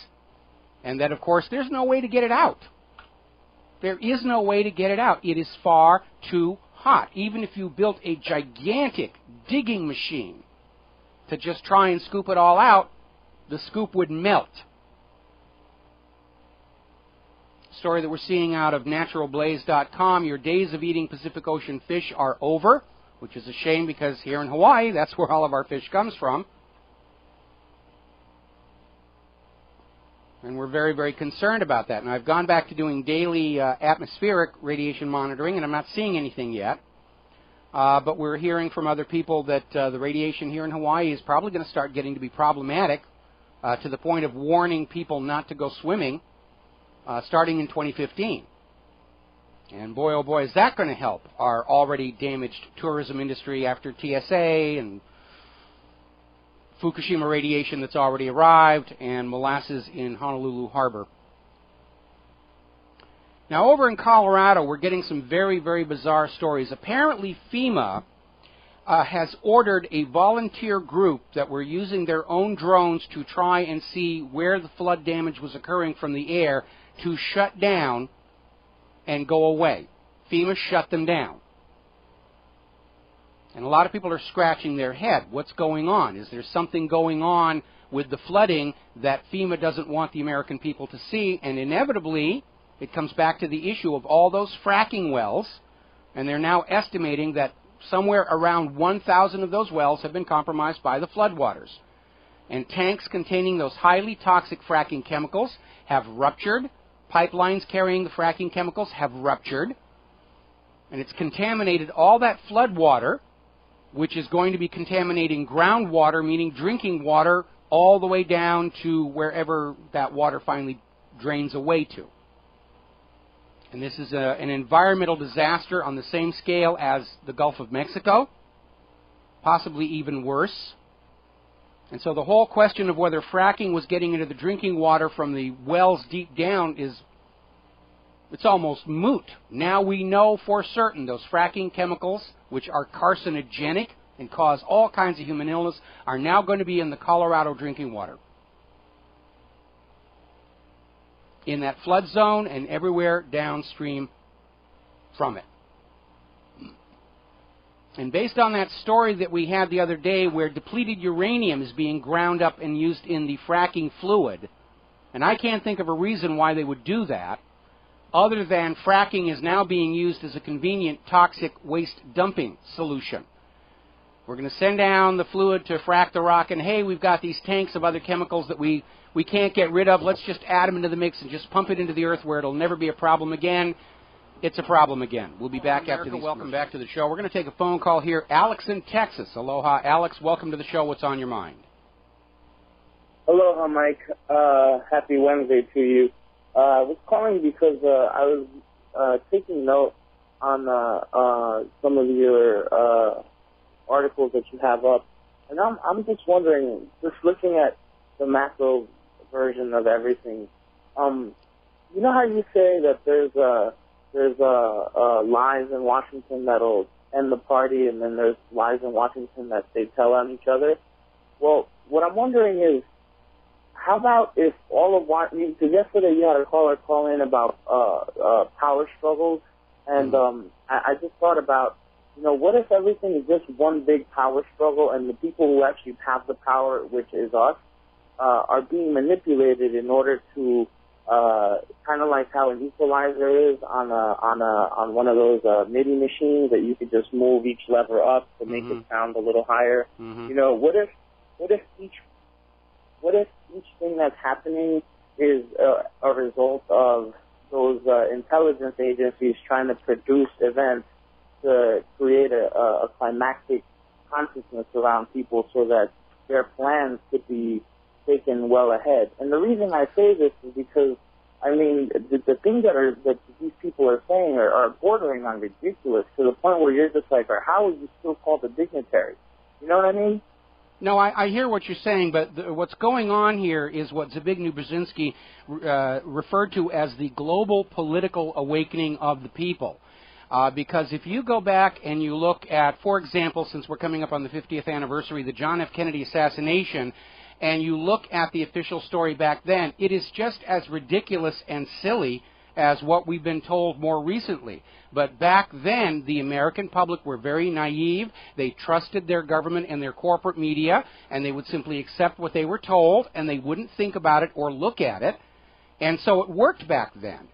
and that, of course, there's no way to get it out. There is no way to get it out. It is far too hot. Even if you built a gigantic digging machine to just try and scoop it all out, the scoop would melt. Story that we're seeing out of naturalblaze.com, your days of eating Pacific Ocean fish are over, which is a shame because here in Hawaii, that's where all of our fish comes from. And we're very, very concerned about that. And I've gone back to doing daily atmospheric radiation monitoring, and I'm not seeing anything yet. But we're hearing from other people that the radiation here in Hawaii is probably going to start getting to be problematic to the point of warning people not to go swimming starting in 2015. And boy, oh boy, is that going to help our already damaged tourism industry after TSA and Fukushima radiation that's already arrived, and molasses in Honolulu Harbor. Now, over in Colorado, we're getting some very, very bizarre stories. Apparently, FEMA has ordered a volunteer group that were using their own drones to try and see where the flood damage was occurring from the air to shut down and go away. FEMA shut them down. And a lot of people are scratching their head. What's going on? Is there something going on with the flooding that FEMA doesn't want the American people to see? And inevitably, it comes back to the issue of all those fracking wells, and they're now estimating that somewhere around 1,000 of those wells have been compromised by the floodwaters. And tanks containing those highly toxic fracking chemicals have ruptured. Pipelines carrying the fracking chemicals have ruptured. And it's contaminated all that flood water, which is going to be contaminating groundwater, meaning drinking water, all the way down to wherever that water finally drains away to. And this is an environmental disaster on the same scale as the Gulf of Mexico, possibly even worse. And so the whole question of whether fracking was getting into the drinking water from the wells deep down it's almost moot. Now we know for certain those fracking chemicals, which are carcinogenic and cause all kinds of human illness, are now going to be in the Colorado drinking water. In that flood zone and everywhere downstream from it. And based on that story that we had the other day where depleted uranium is being ground up and used in the fracking fluid, and I can't think of a reason why they would do that, other than fracking is now being used as a convenient toxic waste dumping solution. We're going to send down the fluid to frack the rock, and hey, we've got these tanks of other chemicals that we can't get rid of. Let's just add them into the mix and just pump it into the earth where it'll never be a problem again. It's a problem again. We'll be back after these. Welcome back to the show. We're going to take a phone call here. Alex in Texas. Aloha, Alex. Welcome to the show. What's on your mind?
Aloha, Mike. Happy Wednesday to you. I was calling because I was taking note on some of your articles that you have up, and I'm just wondering, just looking at the macro version of everything. You know how you say that there's lies in Washington that'll end the party, and then there's lies in Washington that they tell on each other? Well, what I'm wondering is, how about if all of Washington, because yesterday you had a caller call in about power struggles, and I just thought about, what if everything is just one big power struggle, and the people who actually have the power, which is us, are being manipulated in order to kind of like how an equalizer is on one of those MIDI machines that you could just move each lever up to make it sound a little higher. What if each thing that's happening is a result of those intelligence agencies trying to produce events to create a climactic consciousness around people so that their plans could be taken well ahead. And the reason I say this is because, the things that these people are saying are bordering on ridiculous, to the point where you're just like, how are you still called a dignitary? You know what I mean?
No, I hear what you're saying, but what's going on here is what Zbigniew Brzezinski referred to as the global political awakening of the people. Because if you go back and you look at, for example, since we're coming up on the 50th anniversary, the John F. Kennedy assassination, and you look at the official story back then, it is just as ridiculous and silly as what we've been told more recently. But back then, the American public were very naive. They trusted their government and their corporate media, and they would simply accept what they were told, and they wouldn't think about it or look at it. And so it worked back then.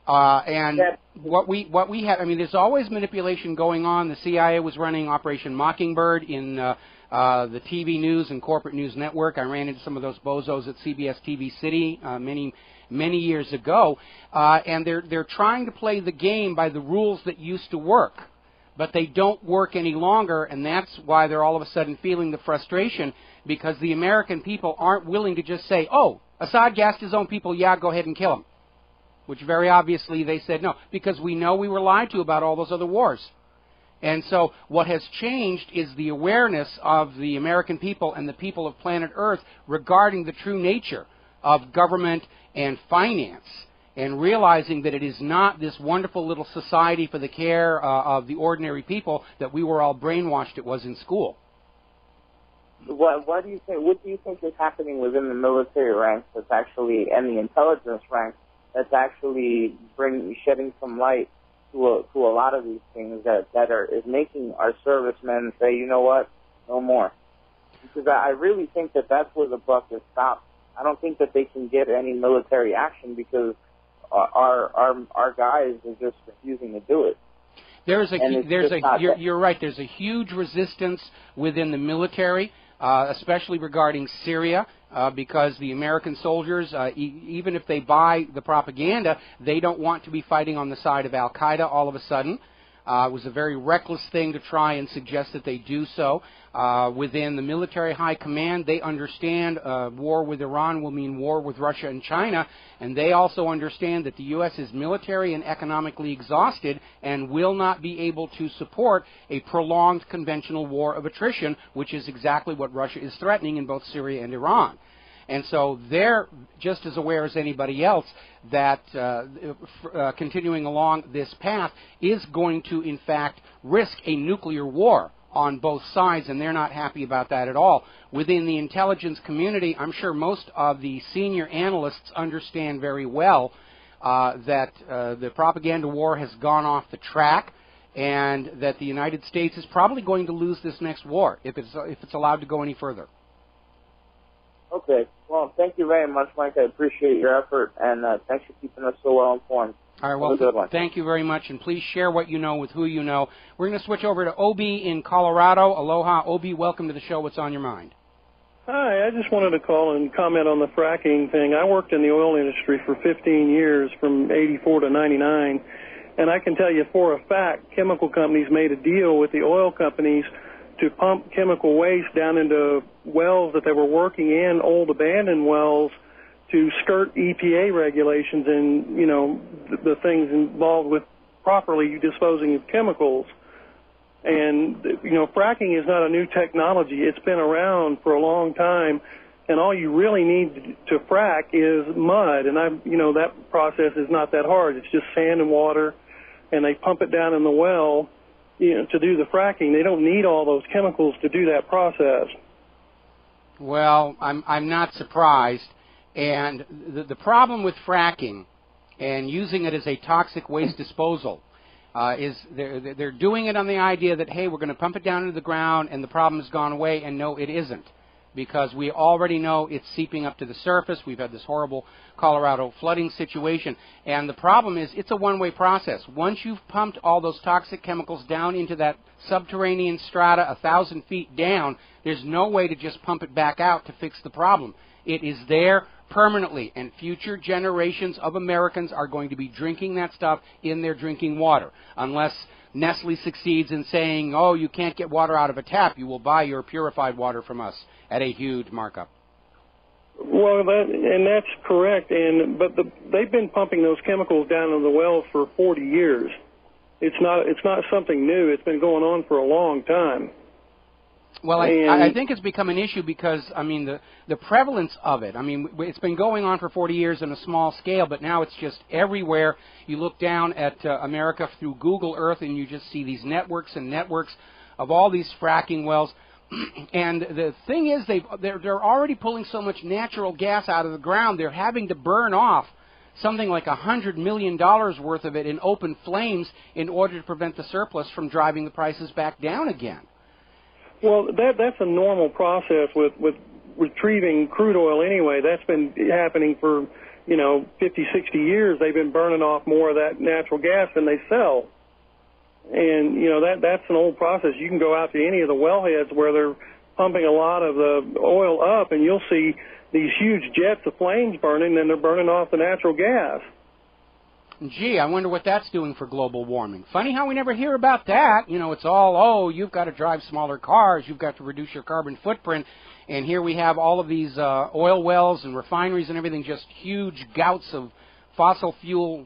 What we have, there's always manipulation going on. The CIA was running Operation Mockingbird in the TV news and corporate news network. I ran into some of those bozos at CBS TV City many years ago, and they're trying to play the game by the rules that used to work, but they don't work any longer, and that's why they're all of a sudden feeling the frustration, because the American people aren't willing to just say, oh, Assad gassed his own people, yeah, go ahead and kill him. Which very obviously they said no, because we know we were lied to about all those other wars. And so what has changed is the awareness of the American people and the people of planet Earth regarding the true nature of government and finance, and realizing that it is not this wonderful little society for the care of the ordinary people that we were all brainwashed it was in school.
What do you think is happening within the military ranks that's actually, and the intelligence ranks, that's actually shedding some light to a lot of these things is making our servicemen say, you know what, no more. Because I really think that that's where the buck is stopped. I don't think that they can get any military action because our guys are just refusing to do it.
You're right. There's a huge resistance within the military, especially regarding Syria, because the American soldiers, even if they buy the propaganda, they don't want to be fighting on the side of Al-Qaeda all of a sudden. It was a very reckless thing to try and suggest that they do so. Within the military high command, they understand war with Iran will mean war with Russia and China, and they also understand that the U.S. is military and economically exhausted and will not be able to support a prolonged conventional war of attrition, which is exactly what Russia is threatening in both Syria and Iran. And so they're just as aware as anybody else that continuing along this path is going to, in fact, risk a nuclear war on both sides, and they're not happy about that at all. Within the intelligence community, I'm sure most of the senior analysts understand very well that the propaganda war has gone off the track, and that the United States is probably going to lose this next war if it's allowed to go any further.
Okay. Well, thank you very much, Mike. I appreciate your effort, and thanks for keeping us so well informed.
All right, well, thank you very much, and please share what you know with who you know. We're going to switch over to Obi in Colorado. Aloha, Obi. Welcome to the show. What's on your mind?
Hi, I just wanted to call and comment on the fracking thing. I worked in the oil industry for 15 years, from 84 to 99, and I can tell you for a fact chemical companies made a deal with the oil companies to pump chemical waste down into wells that they were working in, old abandoned wells, to skirt EPA regulations and, you know, the things involved with properly disposing of chemicals. And, you know, fracking is not a new technology. It's been around for a long time, and all you really need to frack is mud. And, that process is not that hard. It's just sand and water, and they pump it down in the well, to do the fracking. They don't need all those chemicals to do that process.
Well, I'm not surprised. And the problem with fracking and using it as a toxic waste disposal is they're doing it on the idea that, hey, we're going to pump it down into the ground and the problem has gone away, and no, it isn't. Because we already know it's seeping up to the surface. We've had this horrible Colorado flooding situation. And the problem is it's a one-way process. Once you've pumped all those toxic chemicals down into that subterranean strata 1,000 feet down, there's no way to just pump it back out to fix the problem. It is there permanently, and future generations of Americans are going to be drinking that stuff in their drinking water, unless Nestle succeeds in saying, oh, you can't get water out of a tap, you will buy your purified water from us at a huge markup.
Well, that's correct, but they've been pumping those chemicals down in the wells for 40 years. It's not something new. It's been going on for a long time.
Well, I think it's become an issue because, the prevalence of it, it's been going on for 40 years on a small scale, but now it's just everywhere. You look down at America through Google Earth and you just see these networks and networks of all these fracking wells. And the thing is, they're already pulling so much natural gas out of the ground, they're having to burn off something like $100 million worth of it in open flames in order to prevent the surplus from driving the prices back down again.
Well, that's a normal process with retrieving crude oil anyway. That's been happening for, 50, 60 years. They've been burning off more of that natural gas than they sell. And, that's an old process. You can go out to any of the wellheads where they're pumping a lot of the oil up, and you'll see these huge jets of flames burning, and they're burning off the natural gas.
Gee, I wonder what that's doing for global warming. Funny how we never hear about that. It's all, you've got to drive smaller cars, you've got to reduce your carbon footprint, and here we have all of these oil wells and refineries and everything, just huge gouts of fossil fuel,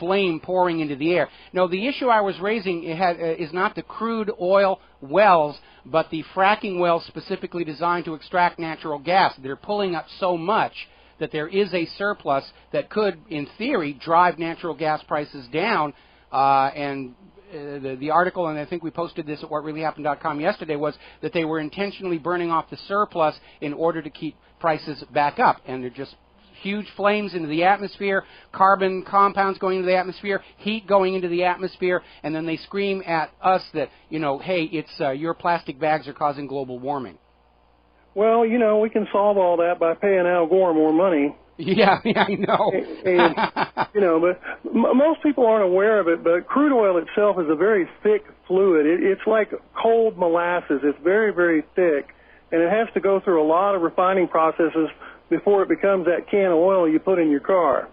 flame pouring into the air. No, the issue I was raising is not the crude oil wells, but the fracking wells specifically designed to extract natural gas. They're pulling up so much that there is a surplus that could, in theory, drive natural gas prices down. The article, and I think we posted this at whatreallyhappened.com yesterday, was that they were intentionally burning off the surplus in order to keep prices back up. And they're just huge flames into the atmosphere, carbon compounds going into the atmosphere, heat going into the atmosphere, and then they scream at us that, you know, hey, it's your plastic bags are causing global warming.
Well, you know, we can solve all that by paying Al Gore more money.
Yeah, I know.
And, you know, but most people aren't aware of it, but crude oil itself is a very thick fluid. It's like cold molasses. It's very, very thick, and it has to go through a lot of refining processes before it becomes that can of oil you put in your car.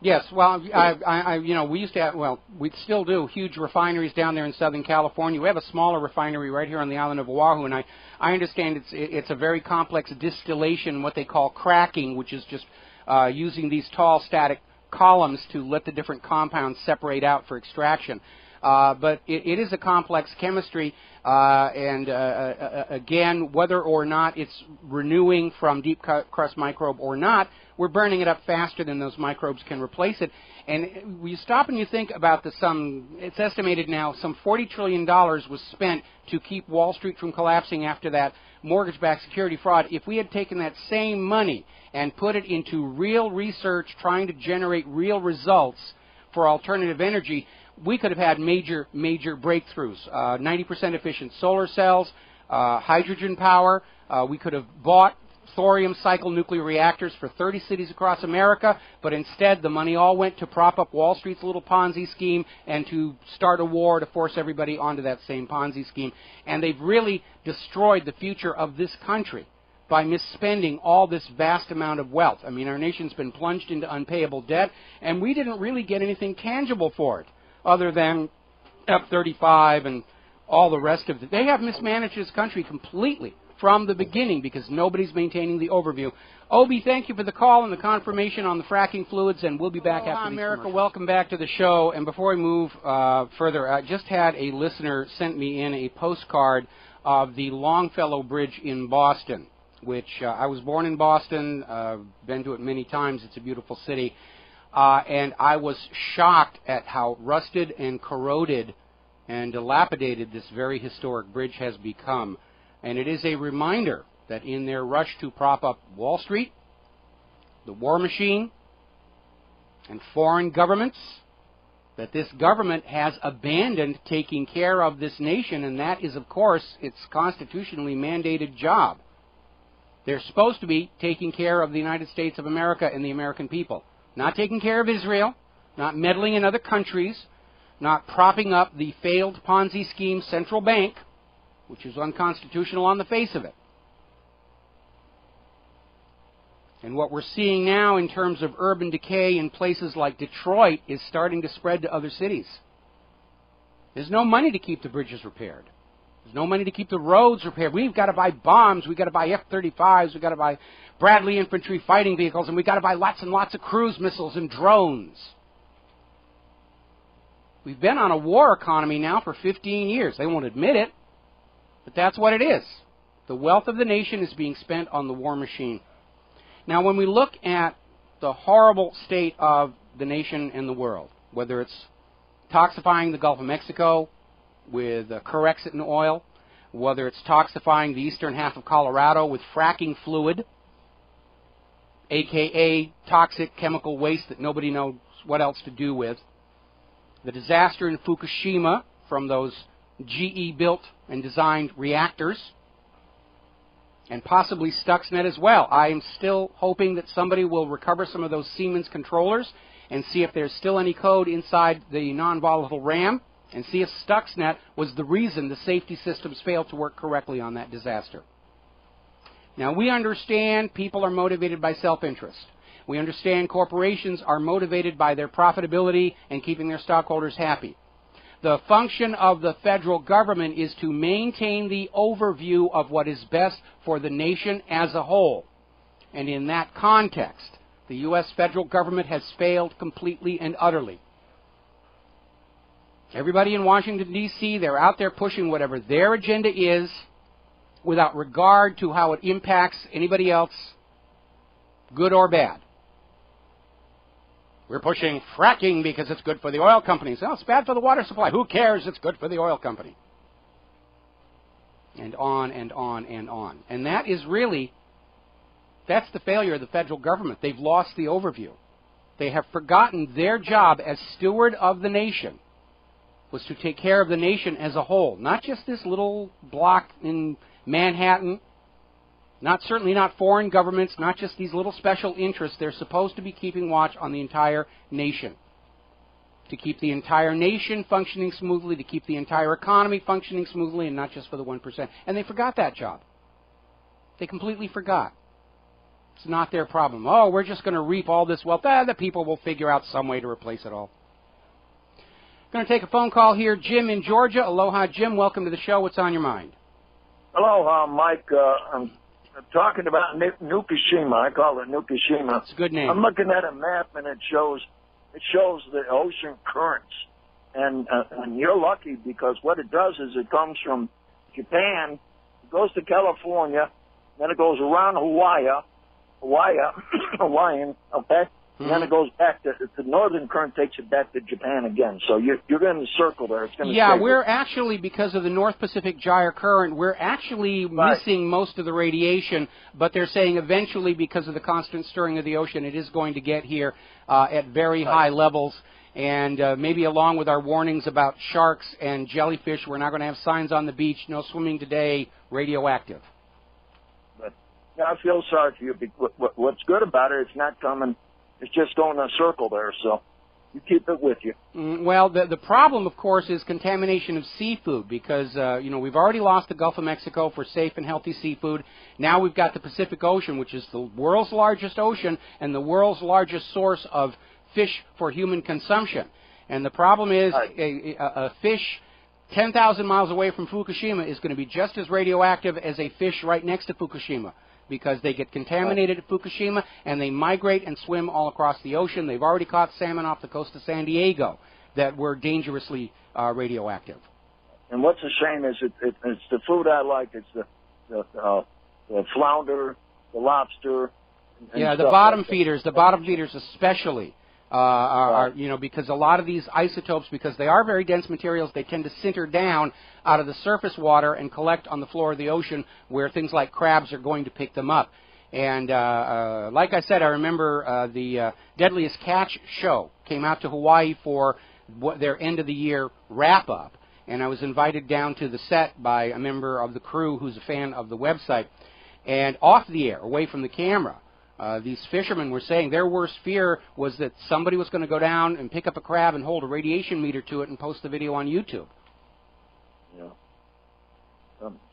Yes, well, you know, we used to have, well, we still do, huge refineries down there in Southern California. We have a smaller refinery right here on the island of Oahu, and I understand it's a very complex distillation, what they call cracking, which is just using these tall static columns to let the different compounds separate out for extraction. But it is a complex chemistry, and again, whether or not it's renewing from deep crust microbe or not, we're burning it up faster than those microbes can replace it. And when you stop and you think about it's estimated now some $40 trillion was spent to keep Wall Street from collapsing after that mortgage-backed security fraud. If we had taken that same money and put it into real research trying to generate real results for alternative energy, we could have had major breakthroughs. 90% efficient solar cells, hydrogen power. We could have bought thorium cycle nuclear reactors for 30 cities across America, but instead the money all went to prop up Wall Street's little Ponzi scheme and to start a war to force everybody onto that same Ponzi scheme. And they've really destroyed the future of this country by misspending all this vast amount of wealth. I mean, our nation's been plunged into unpayable debt, and we didn't really get anything tangible for it, other than F-35 and all the rest of it. They have mismanaged this country completely from the beginning because nobody's maintaining the overview. Obi, thank you for the call and the confirmation on the fracking fluids, and we'll be back after these America, welcome back to the show. And before we move further, I just had a listener sent me in a postcard of the Longfellow Bridge in Boston, which I was born in Boston, been to it many times. It's a beautiful city. And I was shocked at how rusted and corroded and dilapidated this very historic bridge has become. And it is a reminder that in their rush to prop up Wall Street, the war machine, and foreign governments, that this government has abandoned taking care of this nation, and that is, of course, its constitutionally mandated job. They're supposed to be taking care of the United States of America and the American people. Not taking care of Israel, not meddling in other countries, not propping up the failed Ponzi scheme central bank, which is unconstitutional on the face of it. And what we're seeing now in terms of urban decay in places like Detroit is starting to spread to other cities. There's no money to keep the bridges repaired. There's no money to keep the roads repaired. We've got to buy bombs. We've got to buy F-35s. We've got to buy Bradley infantry fighting vehicles. And we've got to buy lots and lots of cruise missiles and drones. We've been on a war economy now for 15 years. They won't admit it, but that's what it is. The wealth of the nation is being spent on the war machine. Now, when we look at the horrible state of the nation and the world, whether it's toxifying the Gulf of Mexico with Corexit oil, whether it's toxifying the eastern half of Colorado with fracking fluid, a.k.a. toxic chemical waste that nobody knows what else to do with, the disaster in Fukushima from those GE-built and designed reactors, and possibly Stuxnet as well. I am still hoping that somebody will recover some of those Siemens controllers and see if there's still any code inside the non-volatile RAM, and see if Stuxnet was the reason the safety systems failed to work correctly on that disaster. Now, we understand people are motivated by self-interest. We understand corporations are motivated by their profitability and keeping their stockholders happy. The function of the federal government is to maintain the overview of what is best for the nation as a whole. And in that context, the U.S. federal government has failed completely and utterly. Everybody in Washington, D.C., they're out there pushing whatever their agenda is without regard to how it impacts anybody else, good or bad. We're pushing fracking because it's good for the oil companies. Oh, it's bad for the water supply. Who cares? It's good for the oil company. And on and on and on. And that is really That's the failure of the federal government. They've lost the overview. They have forgotten their job as steward of the nation was to take care of the nation as a whole, not just this little block in Manhattan, certainly not foreign governments, not just these little special interests. They're supposed to be keeping watch on the entire nation, to keep the entire nation functioning smoothly, to keep the entire economy functioning smoothly, and not just for the 1%. And they forgot that job. They completely forgot. It's not their problem. Oh, we're just going to reap all this wealth. The people will figure out some way to replace it all. Going to take a phone call here. Jim in Georgia. Aloha, Jim. Welcome to the show. What's on your mind?
Hello, Mike. I'm talking about Fukushima. I call it Fukushima.
It's a good name.
I'm looking at a map, and it shows the ocean currents. And you're lucky, because what it does is it comes from Japan, it goes to California, then it goes around Hawaiian, okay? And then it goes back to the northern current, takes it back to Japan again. So you're in the circle there. It's going to
we're actually, because of the North Pacific Gyre current, we're actually missing most of the radiation, but they're saying eventually, because of the constant stirring of the ocean, it is going to get here at very high levels. And maybe along with our warnings about sharks and jellyfish, we're not going to have signs on the beach, no swimming today, radioactive.
But I feel sorry for you. What's good about it, it's not coming. It's just going in a circle there, so you keep it with you.
Well, the problem, of course, is contamination of seafood, because, we've already lost the Gulf of Mexico for safe and healthy seafood. Now we've got the Pacific Ocean, which is the world's largest ocean and the world's largest source of fish for human consumption. And the problem is a fish 10,000 miles away from Fukushima is going to be just as radioactive as a fish right next to Fukushima, because they get contaminated at Fukushima, and they migrate and swim all across the ocean. They've already caught salmon off the coast of San Diego that were dangerously radioactive.
And what's a shame is it's the food I like. It's the flounder, the lobster. And
the bottom feeders. The bottom feeders especially are because a lot of these isotopes, because they are very dense materials, they tend to sinter down out of the surface water and collect on the floor of the ocean, where things like crabs are going to pick them up. And like I said, I remember the Deadliest Catch show came out to Hawaii for their end-of-the-year wrap-up, and I was invited down to the set by a member of the crew who's a fan of the website. And off the air, away from the camera, these fishermen were saying their worst fear was that somebody was going to go down and pick up a crab and hold a radiation meter to it and post the video on YouTube.
Yeah.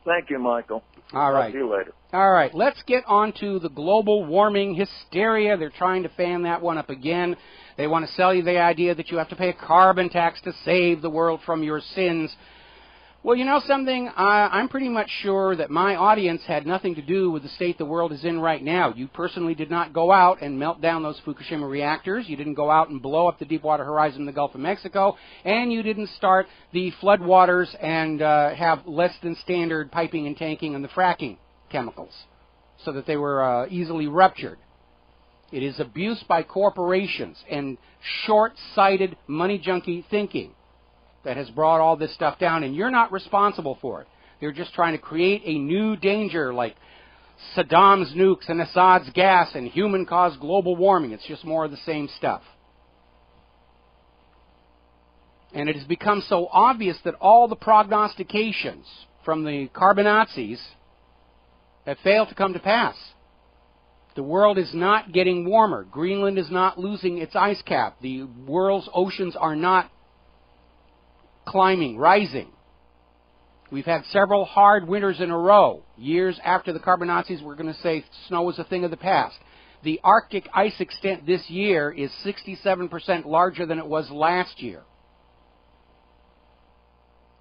Thank you, Michael.
All right.
Talk to you later.
All right. Let's get on to the global warming hysteria. They're trying to fan that one up again. They want to sell you the idea that you have to pay a carbon tax to save the world from your sins. Well, you know something? I'm pretty much sure that my audience had nothing to do with the state the world is in right now. You personally did not go out and melt down those Fukushima reactors. You didn't go out and blow up the Deepwater Horizon in the Gulf of Mexico. And you didn't start the floodwaters and have less than standard piping and tanking and the fracking chemicals so that they were easily ruptured. It is abuse by corporations and short-sighted, money-junkie thinking that has brought all this stuff down, and you're not responsible for it. They're just trying to create a new danger like Saddam's nukes and Assad's gas and human-caused global warming. It's just more of the same stuff. And it has become so obvious that all the prognostications from the Carbonazis have failed to come to pass. The world is not getting warmer. Greenland is not losing its ice cap. The world's oceans are not rising. We've had several hard winters in a row. Years after the Carbonazis, we're going to say snow was a thing of the past. The Arctic ice extent this year is 67% larger than it was last year.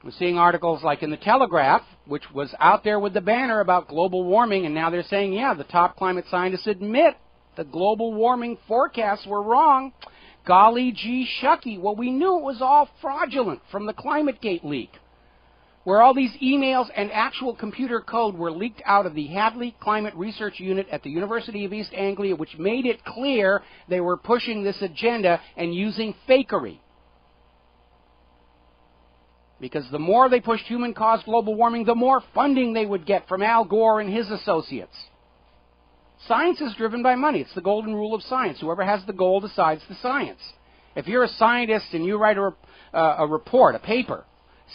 We're seeing articles like in the Telegraph, which was out there with the banner about global warming, and now they're saying, yeah, the top climate scientists admit the global warming forecasts were wrong. Golly gee shucky. Well, we knew it was all fraudulent from the ClimateGate leak, where all these emails and actual computer code were leaked out of the Hadley Climate Research Unit at the University of East Anglia, which made it clear they were pushing this agenda and using fakery. Because the more they pushed human-caused global warming, the more funding they would get from Al Gore and his associates. Science is driven by money. It's the golden rule of science. Whoever has the goal decides the science. If you're a scientist and you write a report, a paper,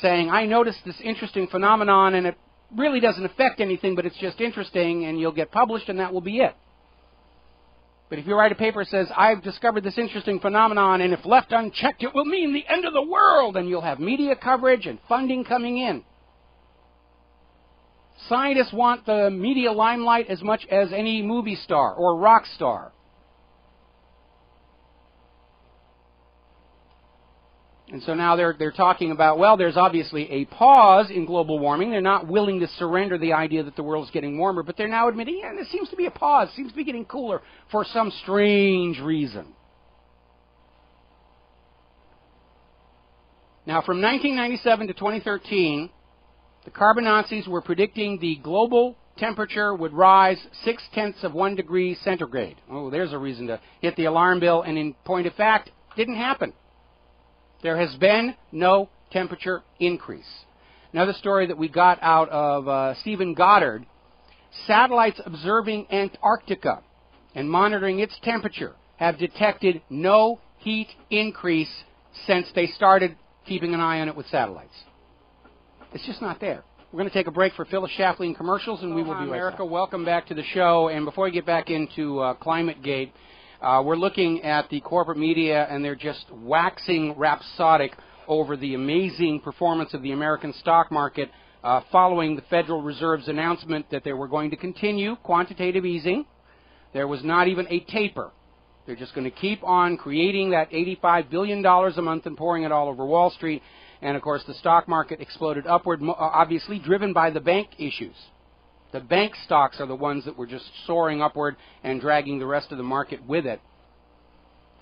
saying, I noticed this interesting phenomenon and it really doesn't affect anything, but it's just interesting, and you'll get published, and that will be it. But if you write a paper that says, I've discovered this interesting phenomenon, and if left unchecked, it will mean the end of the world, and you'll have media coverage and funding coming in. Scientists want the media limelight as much as any movie star or rock star. And so now they're talking about, well, there's obviously a pause in global warming. They're not willing to surrender the idea that the world's getting warmer, but they're now admitting, yeah, there seems to be a pause. It seems to be getting cooler for some strange reason. Now, from 1997 to 2013, the carbon Nazis were predicting the global temperature would rise 0.6 of 1 degree centigrade. Oh, there's a reason to hit the alarm bell, and in point of fact, didn't happen. There has been no temperature increase. Another story that we got out of Stephen Goddard, satellites observing Antarctica and monitoring its temperature have detected no heat increase since they started keeping an eye on it with satellites. It's just not there. We're going to take a break for Phyllis Schlafly and commercials, and we will be right back. Welcome back to the show. And before we get back into ClimateGate, we're looking at the corporate media, and they're just waxing rhapsodic over the amazing performance of the American stock market following the Federal Reserve's announcement that they were going to continue quantitative easing. There was not even a taper. They're just going to keep on creating that $85 billion a month and pouring it all over Wall Street. And, of course, the stock market exploded upward, obviously driven by the bank issues. The bank stocks are the ones that were just soaring upward and dragging the rest of the market with it.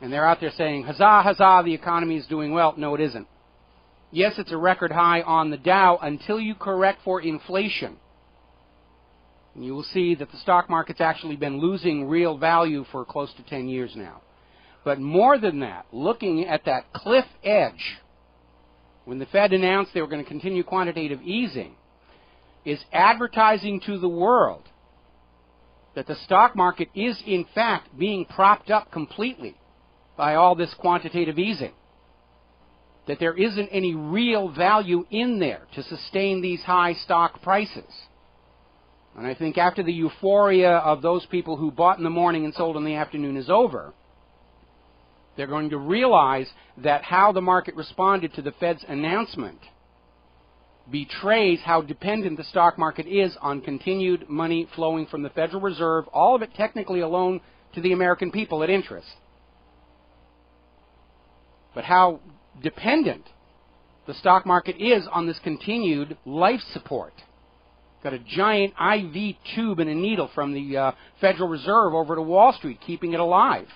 And they're out there saying, huzzah, huzzah, the economy is doing well. No, it isn't. Yes, it's a record high on the Dow until you correct for inflation. And you will see that the stock market's actually been losing real value for close to 10 years now. But more than that, looking at that cliff edge, when the Fed announced they were going to continue quantitative easing, is advertising to the world that the stock market is, in fact, being propped up completely by all this quantitative easing. That there isn't any real value in there to sustain these high stock prices. And I think after the euphoria of those people who bought in the morning and sold in the afternoon is over, they're going to realize that how the market responded to the Fed's announcement betrays how dependent the stock market is on continued money flowing from the Federal Reserve, all of it technically a loan to the American people at interest. But how dependent the stock market is on this continued life support. Got a giant IV tube and a needle from the Federal Reserve over to Wall Street, keeping it alive.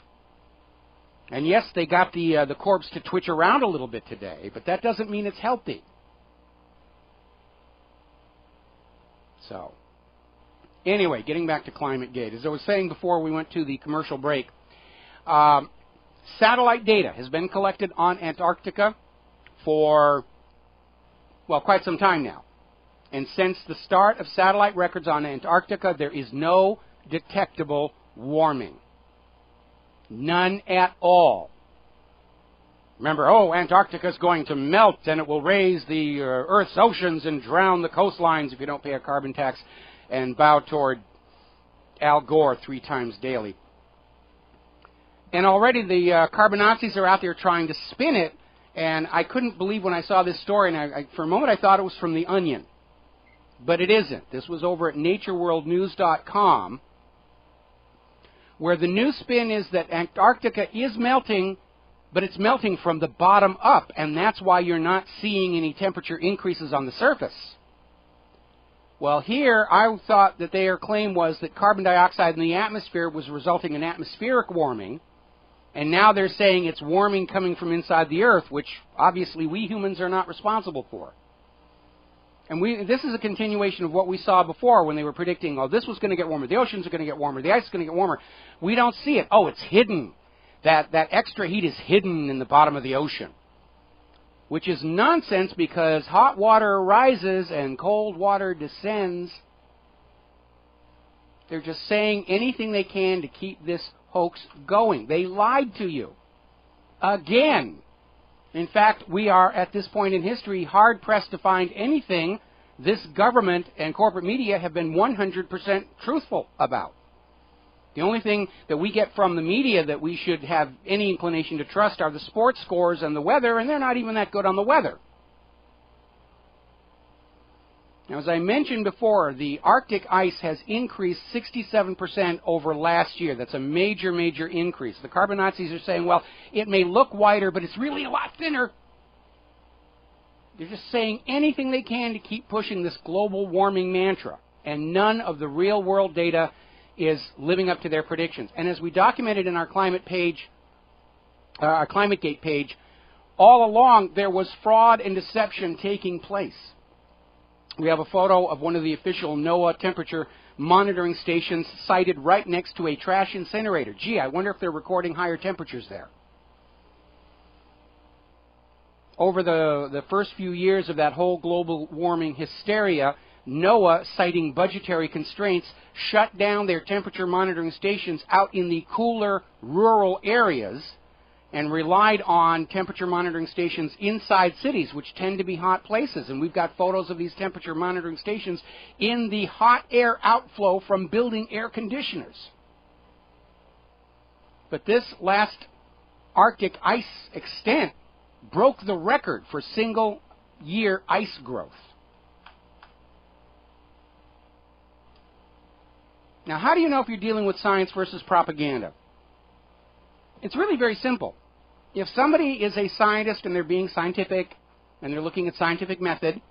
And yes, they got the corpse to twitch around a little bit today, but that doesn't mean it's healthy. So, anyway, getting back to ClimateGate. As I was saying before we went to the commercial break, satellite data has been collected on Antarctica for, well, quite some time now. And since the start of satellite records on Antarctica, there is no detectable warming. None at all. Remember, Antarctica's going to melt and it will raise the Earth's oceans and drown the coastlines if you don't pay a carbon tax and bow toward Al Gore 3 times daily. And already the carbon Nazis are out there trying to spin it, and I couldn't believe when I saw this story, and for a moment I thought it was from The Onion. But it isn't. This was over at natureworldnews.com, where the new spin is that Antarctica is melting, but it's melting from the bottom up, and that's why you're not seeing any temperature increases on the surface. Well, here, I thought that their claim was that carbon dioxide in the atmosphere was resulting in atmospheric warming, and now they're saying it's warming coming from inside the Earth, which obviously we humans are not responsible for. And this is a continuation of what we saw before when they were predicting, this was going to get warmer, the oceans are going to get warmer, the ice is going to get warmer. We don't see it. It's hidden. That extra heat is hidden in the bottom of the ocean, which is nonsense because hot water rises and cold water descends. They're just saying anything they can to keep this hoax going. They lied to you. Again. In fact, we are, at this point in history, hard-pressed to find anything this government and corporate media have been 100% truthful about. The only thing that we get from the media that we should have any inclination to trust are the sports scores and the weather, and they're not even that good on the weather. Now, as I mentioned before, the Arctic ice has increased 67% over last year. That's a major, major increase. The carbon Nazis are saying, well, it may look wider, but it's really a lot thinner. They're just saying anything they can to keep pushing this global warming mantra, and none of the real-world data is living up to their predictions. And as we documented in our climate page, our ClimateGate page, all along there was fraud and deception taking place. We have a photo of one of the official NOAA temperature monitoring stations sited right next to a trash incinerator. Gee, I wonder if they're recording higher temperatures there. Over the first few years of that whole global warming hysteria, NOAA, citing budgetary constraints, shut down their temperature monitoring stations out in the cooler rural areas and relied on temperature monitoring stations inside cities, which tend to be hot places. And we've got photos of these temperature monitoring stations in the hot air outflow from building air conditioners. But this last Arctic ice extent broke the record for single-year ice growth. Now, how do you know if you're dealing with science versus propaganda? It's really very simple. If somebody is a scientist and they're being scientific and they're looking at scientific method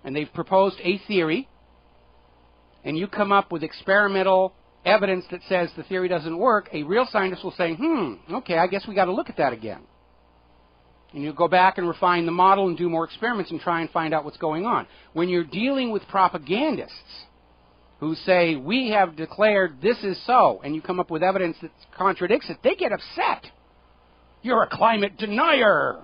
and they've proposed a theory and you come up with experimental evidence that says the theory doesn't work, a real scientist will say, okay, I guess we got to look at that again. And you go back and refine the model and do more experiments and try and find out what's going on. When you're dealing with propagandists who say, we have declared this is so, and you come up with evidence that contradicts it, they get upset. You're a climate denier.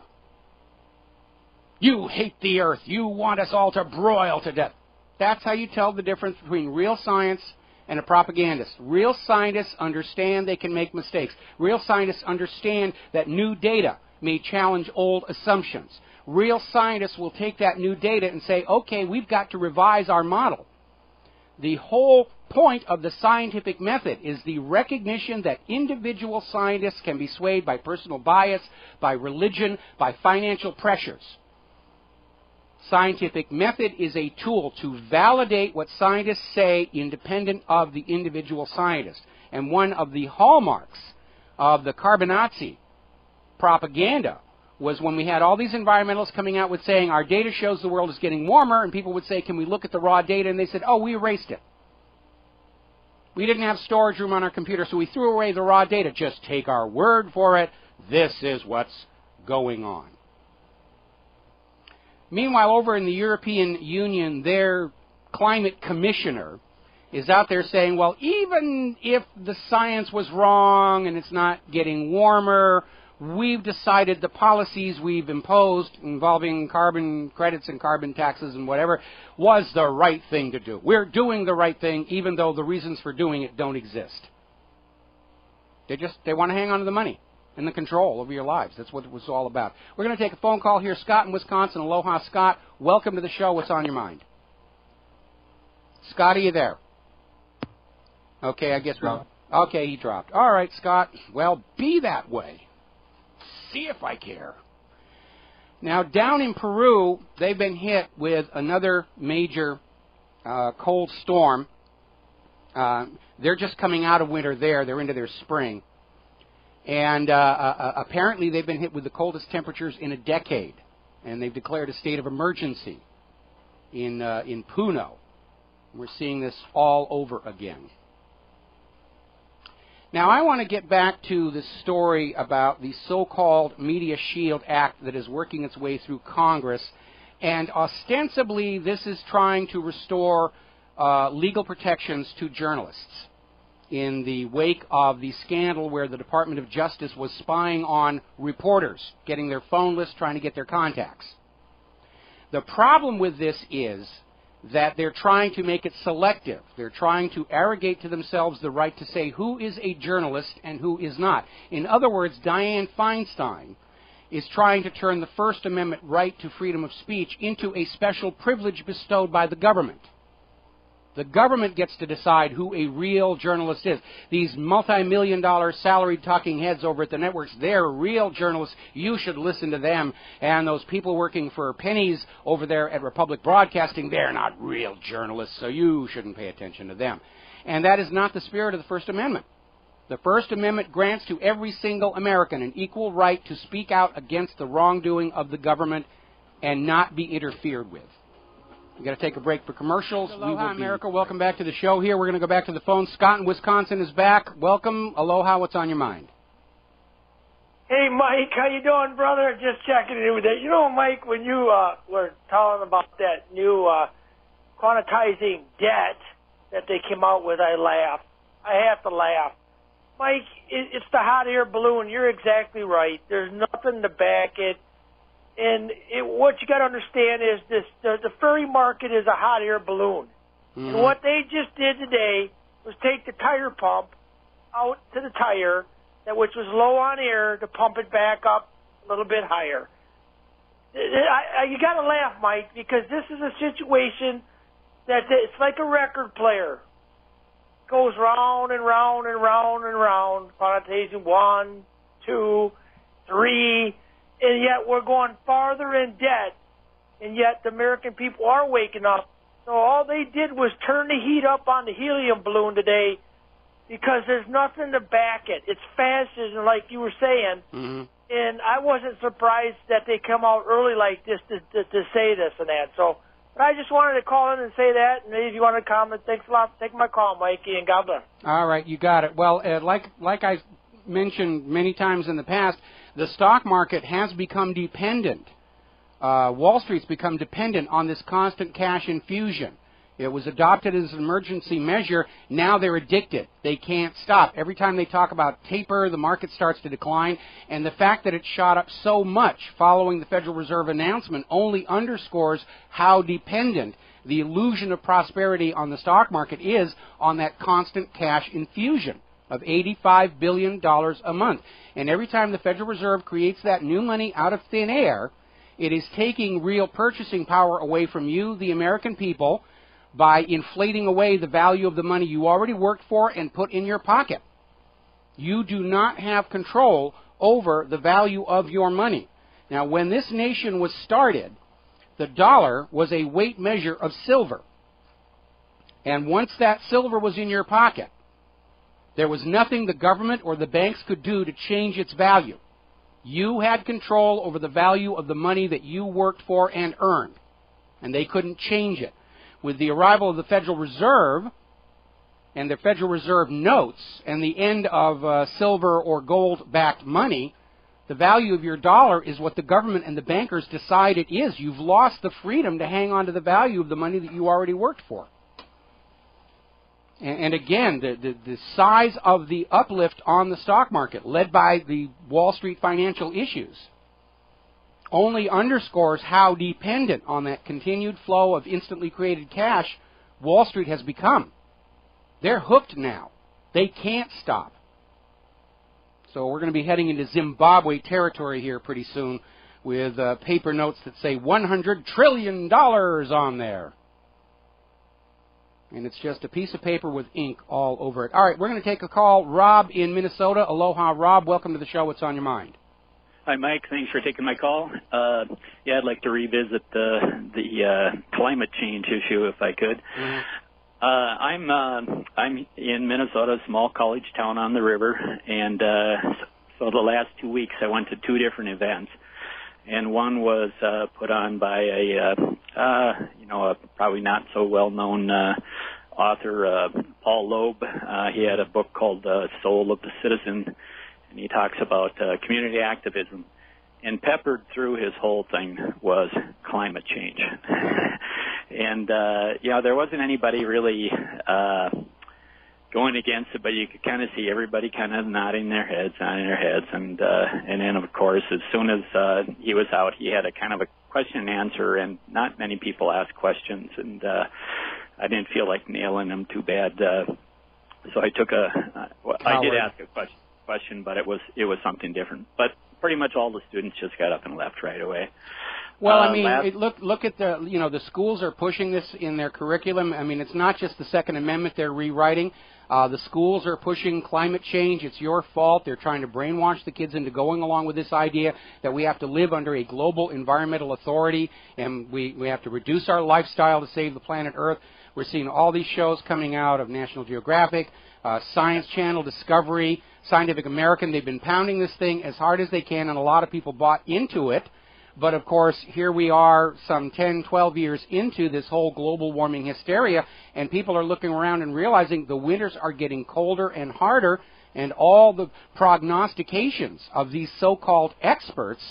You hate the earth. You want us all to broil to death. That's how you tell the difference between real science and a propagandist. Real scientists understand they can make mistakes. Real scientists understand that new data may challenge old assumptions. Real scientists will take that new data and say, okay, we've got to revise our model. The whole point of the scientific method is the recognition that individual scientists can be swayed by personal bias, by religion, by financial pressures. Scientific method is a tool to validate what scientists say independent of the individual scientist. And one of the hallmarks of the carbon Nazi propaganda was when we had all these environmentalists coming out with saying our data shows the world is getting warmer, and people would say, can we look at the raw data? And they said, oh, we erased it. We didn't have storage room on our computer, so we threw away the raw data. Just take our word for it. This is what's going on. Meanwhile, over in the European Union, their climate commissioner is out there saying, well, even if the science was wrong and it's not getting warmer, we've decided the policies we've imposed involving carbon credits and carbon taxes and whatever was the right thing to do. We're doing the right thing even though the reasons for doing it don't exist. They want to hang on to the money and the control over your lives. That's what it was all about. We're going to take a phone call here. Scott in Wisconsin. Aloha, Scott. Welcome to the show. What's on your mind? Scott, are you there? Okay, I guess okay, he dropped. All right, Scott. Well, be that way. See if I care. Now, down in Peru, they've been hit with another major cold storm. They're just coming out of winter there. They're into their spring. And apparently they've been hit with the coldest temperatures in a decade. And they've declared a state of emergency in Puno. We're seeing this all over again. Now, I want to get back to the story about the so-called Media Shield Act that is working its way through Congress. And ostensibly, this is trying to restore legal protections to journalists in the wake of the scandal where the Department of Justice was spying on reporters, getting their phone lists, trying to get their contacts. The problem with this is that they're trying to make it selective. They're trying to arrogate to themselves the right to say who is a journalist and who is not. In other words, Dianne Feinstein is trying to turn the First Amendment right to freedom of speech into a special privilege bestowed by the government. The government gets to decide who a real journalist is. These multi-million-dollar salaried talking heads over at the networks, they're real journalists. You should listen to them. And those people working for pennies over there at Republic Broadcasting, they're not real journalists, so you shouldn't pay attention to them. And that is not the spirit of the First Amendment. The First Amendment grants to every single American an equal right to speak out against the wrongdoing of the government and not be interfered with. We've got to take a break for commercials. Aloha, America. Welcome back to the show here. We're going to go back to the phone. Scott in Wisconsin is back. Welcome. Aloha. What's on your mind?
Hey, Mike. How you doing, brother? Just checking in with you. You know, Mike, when you were talking about that new quantizing debt that they came out with, I laughed. I have to laugh. Mike, it's the hot air balloon. You're exactly right. There's nothing to back it. And what you got to understand is the furry market is a hot air balloon. Mm-hmm. And what they just did today was take the tire pump out to the tire, which was low on air, to pump it back up a little bit higher. You got to laugh, Mike, because this is a situation that it's like a record player. It goes round and round and round and round, quantizing 1, 2, 3. And yet we're going farther in debt, and yet the American people are waking up. So all they did was turn the heat up on the helium balloon today because there's nothing to back it. It's fascism, like you were saying. Mm-hmm. And I wasn't surprised that they come out early like this to say this and that. So, but I just wanted to call in and say that. And if you want to comment, thanks a lot for taking my call, Mikey, and God bless.
All right, you got it. Well, like I mentioned many times in the past, the stock market has become dependent. Wall Street's become dependent on this constant cash infusion. It was adopted as an emergency measure. Now they're addicted. They can't stop. Every time they talk about taper, the market starts to decline. And the fact that it shot up so much following the Federal Reserve announcement only underscores how dependent the illusion of prosperity on the stock market is on that constant cash infusion of $85 billion a month. And every time the Federal Reserve creates that new money out of thin air, it is taking real purchasing power away from you, the American people, by inflating away the value of the money you already worked for and put in your pocket. You do not have control over the value of your money. Now, when this nation was started, the dollar was a weight measure of silver. And once that silver was in your pocket, there was nothing the government or the banks could do to change its value. You had control over the value of the money that you worked for and earned, and they couldn't change it. With the arrival of the Federal Reserve and the Federal Reserve notes and the end of silver or gold-backed money, the value of your dollar is what the government and the bankers decide it is. You've lost the freedom to hang on to the value of the money that you already worked for. And again, the size of the uplift on the stock market, led by the Wall Street financial issues, only underscores how dependent on that continued flow of instantly created cash Wall Street has become. They're hooked now. They can't stop. So we're going to be heading into Zimbabwe territory here pretty soon with paper notes that say $100 trillion on there. And it's just a piece of paper with ink all over it. All right, we're going to take a call. Rob in Minnesota. Aloha, Rob. Welcome to the show. What's on your mind?
Hi, Mike. Thanks for taking my call. I'd like to revisit the climate change issue if I could. Mm-hmm. I'm in Minnesota, a small college town on the river, and so the last 2 weeks I went to 2 different events. And one was put on by a probably not so well-known author, Paul Loeb. He had a book called Soul of the Citizen, and he talks about community activism. And peppered through his whole thing was climate change. And, there wasn't anybody really going against it, but you could kind of see everybody kind of nodding their heads. And then, of course, as soon as he was out, he had a kind of a question and answer, and not many people ask questions, and I didn't feel like nailing them too bad. So I took I did ask a question, but it was something different. But pretty much all the students just got up and left right away.
Well, I mean, look at the schools are pushing this in their curriculum. I mean, it's not just the Second Amendment they're rewriting. The schools are pushing climate change. It's your fault. They're trying to brainwash the kids into going along with this idea that we have to live under a global environmental authority and we have to reduce our lifestyle to save the planet Earth. We're seeing all these shows coming out of National Geographic, Science Channel, Discovery, Scientific American. They've been pounding this thing as hard as they can, and a lot of people bought into it. But, of course, here we are some 10, 12 years into this whole global warming hysteria, and people are looking around and realizing the winters are getting colder and harder, and all the prognostications of these so-called experts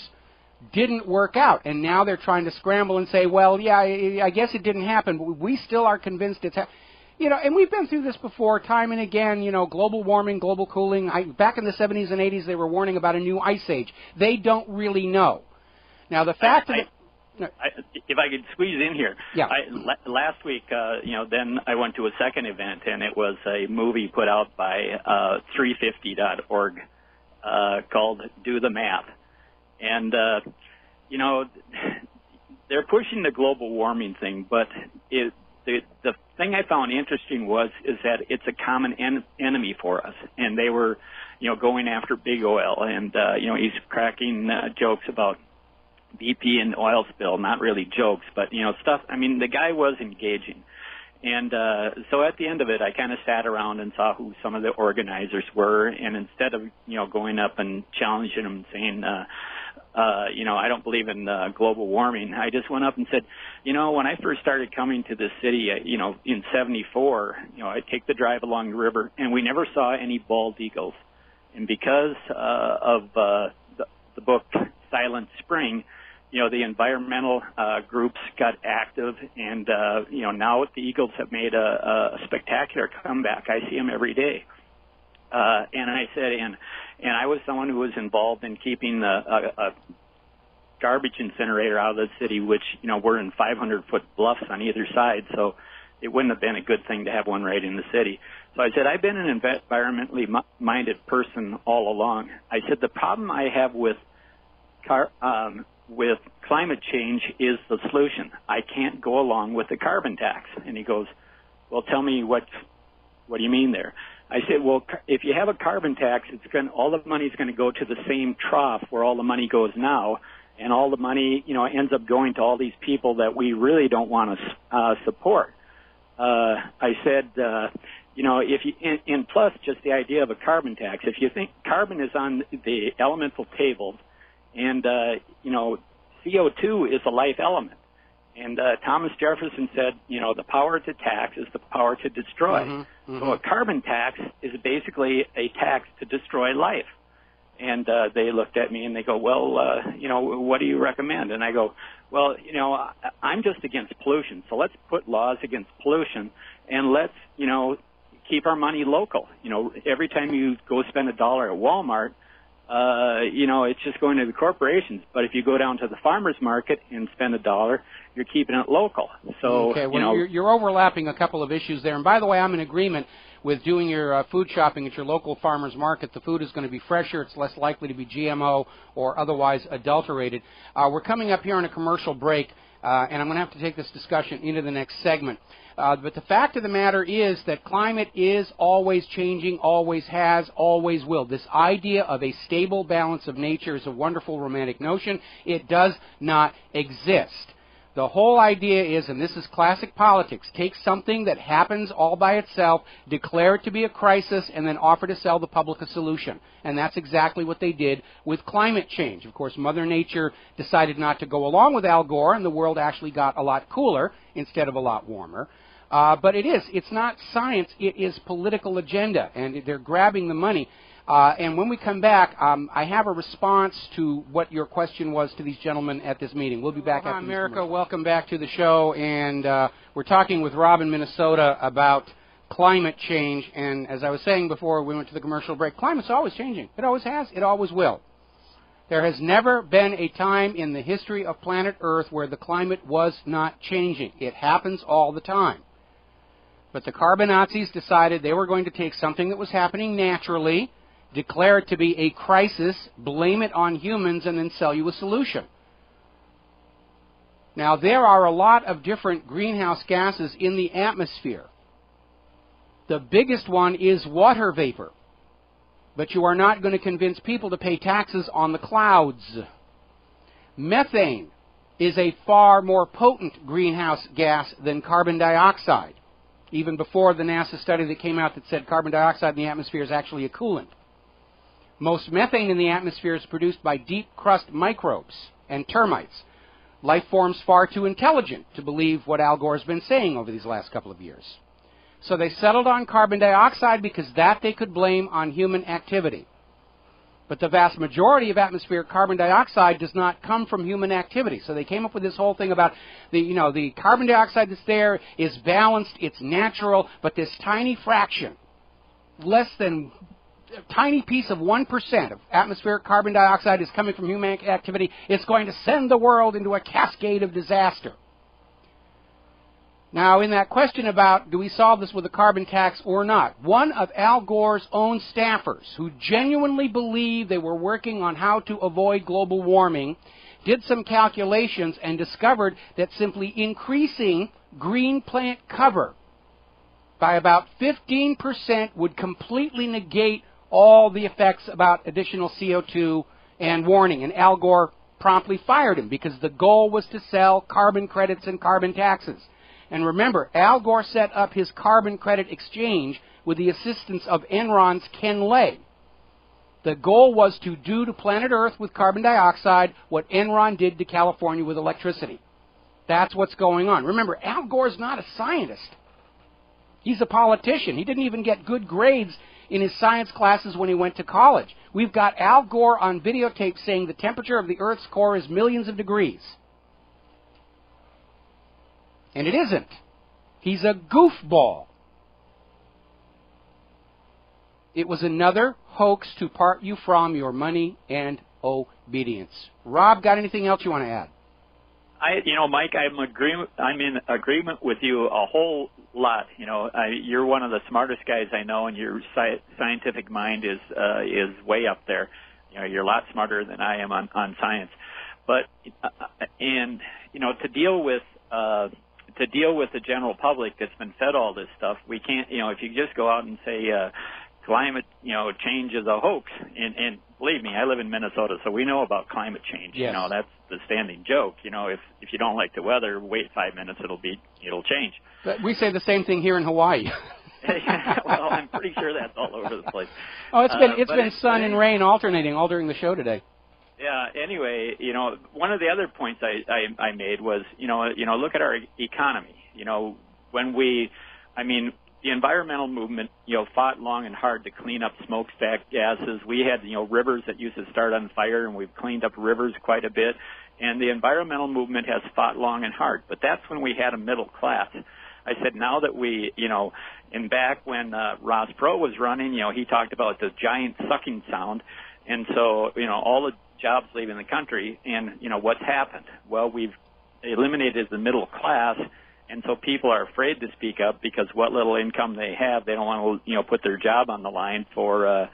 didn't work out. And now they're trying to scramble and say, well, yeah, I guess it didn't happen, but we still are convinced it's happening. You know, and we've been through this before, time and again, you know, global warming, global cooling. Back in the 70s and 80s, they were warning about a new ice age. They don't really know. Now, the fact that...
if I could squeeze in here.
Yeah.
Last week, then I went to a second event, and it was a movie put out by 350.org called Do the Math. And, you know, they're pushing the global warming thing, but the thing I found interesting is that it's a common enemy for us. And they were, you know, going after big oil, and, you know, he's cracking jokes about BP and oil spill, not really jokes, but, you know, stuff. I mean, the guy was engaging. And so at the end of it, I kind of sat around and saw who some of the organizers were, and instead of, you know, going up and challenging them and saying, you know, I don't believe in global warming, I just went up and said, you know, when I first started coming to this city, you know, in 74, you know, I'd take the drive along the river, and we never saw any bald eagles. And because of the book Silent Spring, you know, the environmental groups got active, and, you know, now the Eagles have made a spectacular comeback. I see them every day. And I said, and I was someone who was involved in keeping a garbage incinerator out of the city, which, you know, we're in 500-foot bluffs on either side, so it wouldn't have been a good thing to have one right in the city. So I said, I've been an environmentally minded person all along. I said, the problem I have with climate change is the solution. I can't go along with the carbon tax. And he goes, well, tell me what do you mean there? I said, well, if you have a carbon tax, all the money is going to go to the same trough where all the money goes now, and all the money, you know, ends up going to all these people that we really don't want to support. I said, you know, and plus just the idea of a carbon tax. If you think carbon is on the elemental table, and, you know, CO2 is a life element. And Thomas Jefferson said, you know, the power to tax is the power to destroy. Mm-hmm, mm-hmm. So a carbon tax is basically a tax to destroy life. And they looked at me and they go, well, you know, what do you recommend? And I go, well, you know, I'm just against pollution. So let's put laws against pollution, and let's, you know, keep our money local. You know, every time you go spend $1 at Walmart, you know, it's just going to the corporations. But if you go down to the farmer's market and spend $1, you're keeping it local. So,
okay, well,
you know,
you're overlapping a couple of issues there. And by the way, I'm in agreement with doing your food shopping at your local farmer's market. The food is going to be fresher. It's less likely to be GMO or otherwise adulterated. We're coming up here on a commercial break, and I'm going to have to take this discussion into the next segment. But the fact of the matter is that climate is always changing, always has, always will. This idea of a stable balance of nature is a wonderful romantic notion. It does not exist. The whole idea is, and this is classic politics, take something that happens all by itself, declare it to be a crisis, and then offer to sell the public a solution. And that's exactly what they did with climate change. Of course, Mother Nature decided not to go along with Al Gore, and the world actually got a lot cooler instead of a lot warmer. But it's not science, it is political agenda, and they're grabbing the money. And when we come back, I have a response to what your question was to these gentlemen at this meeting. We'll be back after America. Welcome back to the show, and we're talking with Rob in Minnesota about climate change. And as I was saying before we went to the commercial break, climate's always changing. It always has. It always will. There has never been a time in the history of planet Earth where the climate was not changing. It happens all the time. But the carbon Nazis decided they were going to take something that was happening naturally, declare it to be a crisis, blame it on humans, and then sell you a solution. Now, there are a lot of different greenhouse gases in the atmosphere. The biggest one is water vapor. But you are not going to convince people to pay taxes on the clouds. Methane is a far more potent greenhouse gas than carbon dioxide, even before the NASA study that came out that said carbon dioxide in the atmosphere is actually a coolant. Most methane in the atmosphere is produced by deep crust microbes and termites, life forms far too intelligent to believe what Al Gore's been saying over these last couple of years. So they settled on carbon dioxide because that they could blame on human activity. But the vast majority of atmospheric carbon dioxide does not come from human activity. So they came up with this whole thing about the carbon dioxide that's there is balanced, it's natural, but this tiny fraction, less than a tiny piece of 1% of atmospheric carbon dioxide is coming from human activity. It's going to send the world into a cascade of disaster. Now, in that question about do we solve this with a carbon tax or not, one of Al Gore's own staffers who genuinely believed they were working on how to avoid global warming did some calculations and discovered that simply increasing green plant cover by about 15% would completely negate all the effects about additional CO2 and warning. And Al Gore promptly fired him because the goal was to sell carbon credits and carbon taxes. And remember, Al Gore set up his carbon credit exchange with the assistance of Enron's Ken Lay. The goal was to do to planet Earth with carbon dioxide what Enron did to California with electricity. That's what's going on. Remember, Al Gore's not a scientist. He's a politician. He didn't even get good grades in his science classes when he went to college. We've got Al Gore on videotape saying the temperature of the Earth's core is millions of degrees. And it isn't. He's a goofball. It was another hoax to part you from your money and obedience. Rob, got anything else you want to add?
Mike, I'm in agreement with you a whole lot. You're one of the smartest guys I know, and your scientific mind is way up there. You're a lot smarter than I am on science. But to deal with the general public that's been fed all this stuff, we can't. If you just go out and say climate, change is a hoax, and believe me, I live in Minnesota, so we know about climate change.
Yes.
That's the standing joke. If you don't like the weather, wait 5 minutes, it'll change.
But we say the same thing here in Hawaii.
Well, I'm pretty sure that's all over the place.
Oh, it's been sun and rain alternating all during the show today.
Yeah. Anyway, one of the other points I made was, look at our economy. The environmental movement, fought long and hard to clean up smokestack gases. We had, rivers that used to start on fire, and we've cleaned up rivers quite a bit. And the environmental movement has fought long and hard. But that's when we had a middle class. I said now that we, and back when Ross Perot was running, he talked about the giant sucking sound. And so, all the jobs leaving the country, and, what's happened? Well, we've eliminated the middle class, and so people are afraid to speak up because what little income they have, they don't want to, put their job on the line for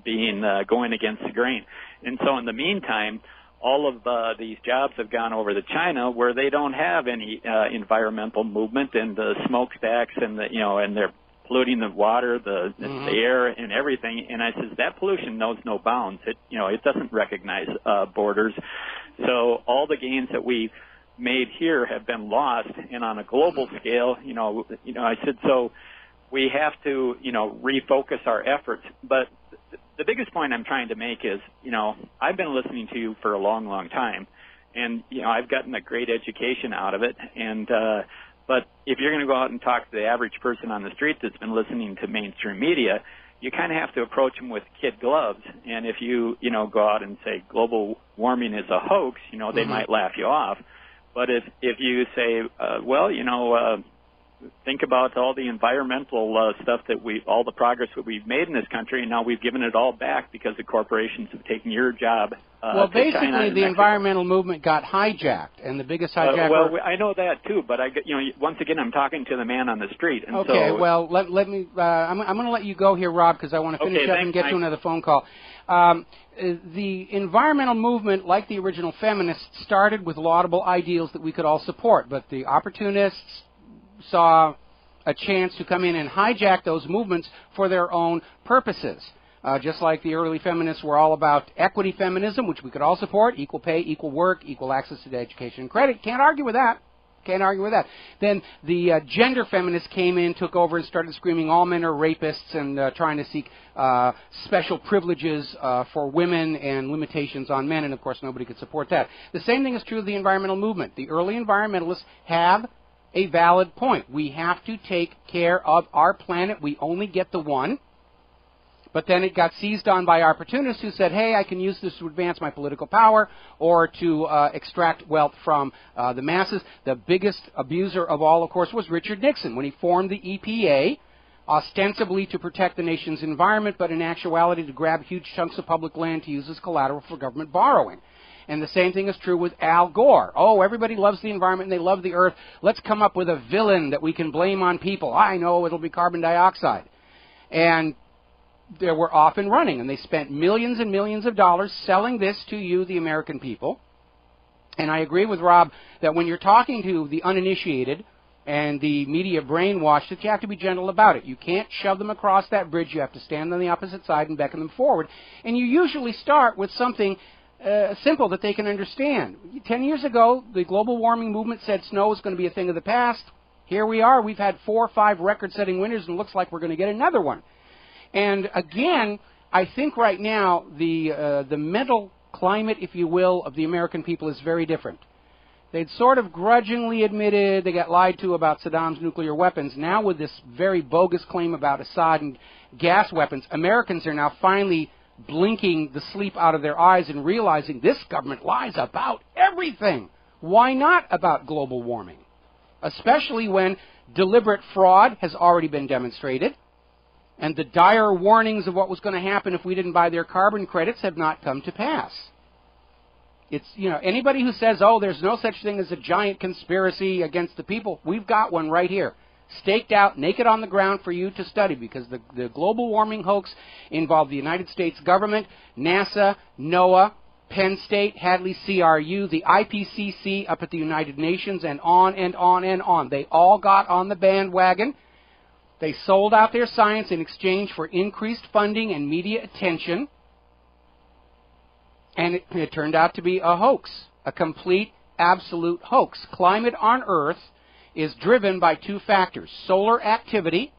being going against the grain. And so in the meantime, all of these jobs have gone over to China where they don't have any environmental movement, and the smokestacks and and they're polluting the water, the air, and everything. And I says that pollution knows no bounds. It doesn't recognize borders. So all the gains that we made here have been lost. And on a global scale, I said so we have to refocus our efforts. But the biggest point I'm trying to make is I've been listening to you for a long, long time, and I've gotten a great education out of it. And but if you're going to go out and talk to the average person on the street that's been listening to mainstream media, you kind of have to approach them with kid gloves. And if you, go out and say global warming is a hoax, they might laugh you off. But if you say, think about all the environmental stuff all the progress that we've made in this country, and now we've given it all back because the corporations have taken your job.
Well, basically, the environmental movement got hijacked, and the biggest hijacker.
Well, I know that too, but once again, I'm talking to the man on the street. And
okay, well, let me. I'm going to let you go here, Rob, because I want to finish up and get to another phone call. The environmental movement, like the original feminists, started with laudable ideals that we could all support, but the opportunists saw a chance to come in and hijack those movements for their own purposes. Just like the early feminists were all about equity feminism, which we could all support, equal pay, equal work, equal access to education and credit. Can't argue with that. Can't argue with that. Then the gender feminists came in, took over, and started screaming all men are rapists and trying to seek special privileges for women and limitations on men, and of course nobody could support that. The same thing is true of the environmental movement. The early environmentalists have a valid point. We have to take care of our planet. We only get the one. But then it got seized on by opportunists who said, hey, I can use this to advance my political power or to extract wealth from the masses. The biggest abuser of all, of course, was Richard Nixon when he formed the EPA, ostensibly to protect the nation's environment, but in actuality to grab huge chunks of public land to use as collateral for government borrowing. And the same thing is true with Al Gore. Oh, everybody loves the environment and they love the earth. Let's come up with a villain that we can blame on people. I know it'll be carbon dioxide. And they were off and running, and they spent millions and millions of dollars selling this to you, the American people. And I agree with Rob that when you're talking to the uninitiated and the media brainwashed, that you have to be gentle about it. You can't shove them across that bridge. You have to stand on the opposite side and beckon them forward. And you usually start with something simple that they can understand. 10 years ago, the global warming movement said snow was going to be a thing of the past. Here we are. We've had 4 or 5 record-setting winters, and it looks like we're going to get another one. And again, I think right now the mental climate, if you will, of the American people is very different. They'd sort of grudgingly admitted they got lied to about Saddam's nuclear weapons. Now with this very bogus claim about Assad and gas weapons, Americans are now finally blinking the sleep out of their eyes and realizing this government lies about everything. Why not about global warming? Especially when deliberate fraud has already been demonstrated, and the dire warnings of what was going to happen if we didn't buy their carbon credits have not come to pass. It's, anybody who says, oh, there's no such thing as a giant conspiracy against the people, we've got one right here. Staked out, naked on the ground for you to study, because the global warming hoax involved the United States government, NASA, NOAA, Penn State, Hadley CRU, the IPCC up at the United Nations, and on and on and on. They all got on the bandwagon. They sold out their science in exchange for increased funding and media attention. And it turned out to be a hoax, a complete, absolute hoax. Climate on Earth is driven by 2 factors. Solar activity,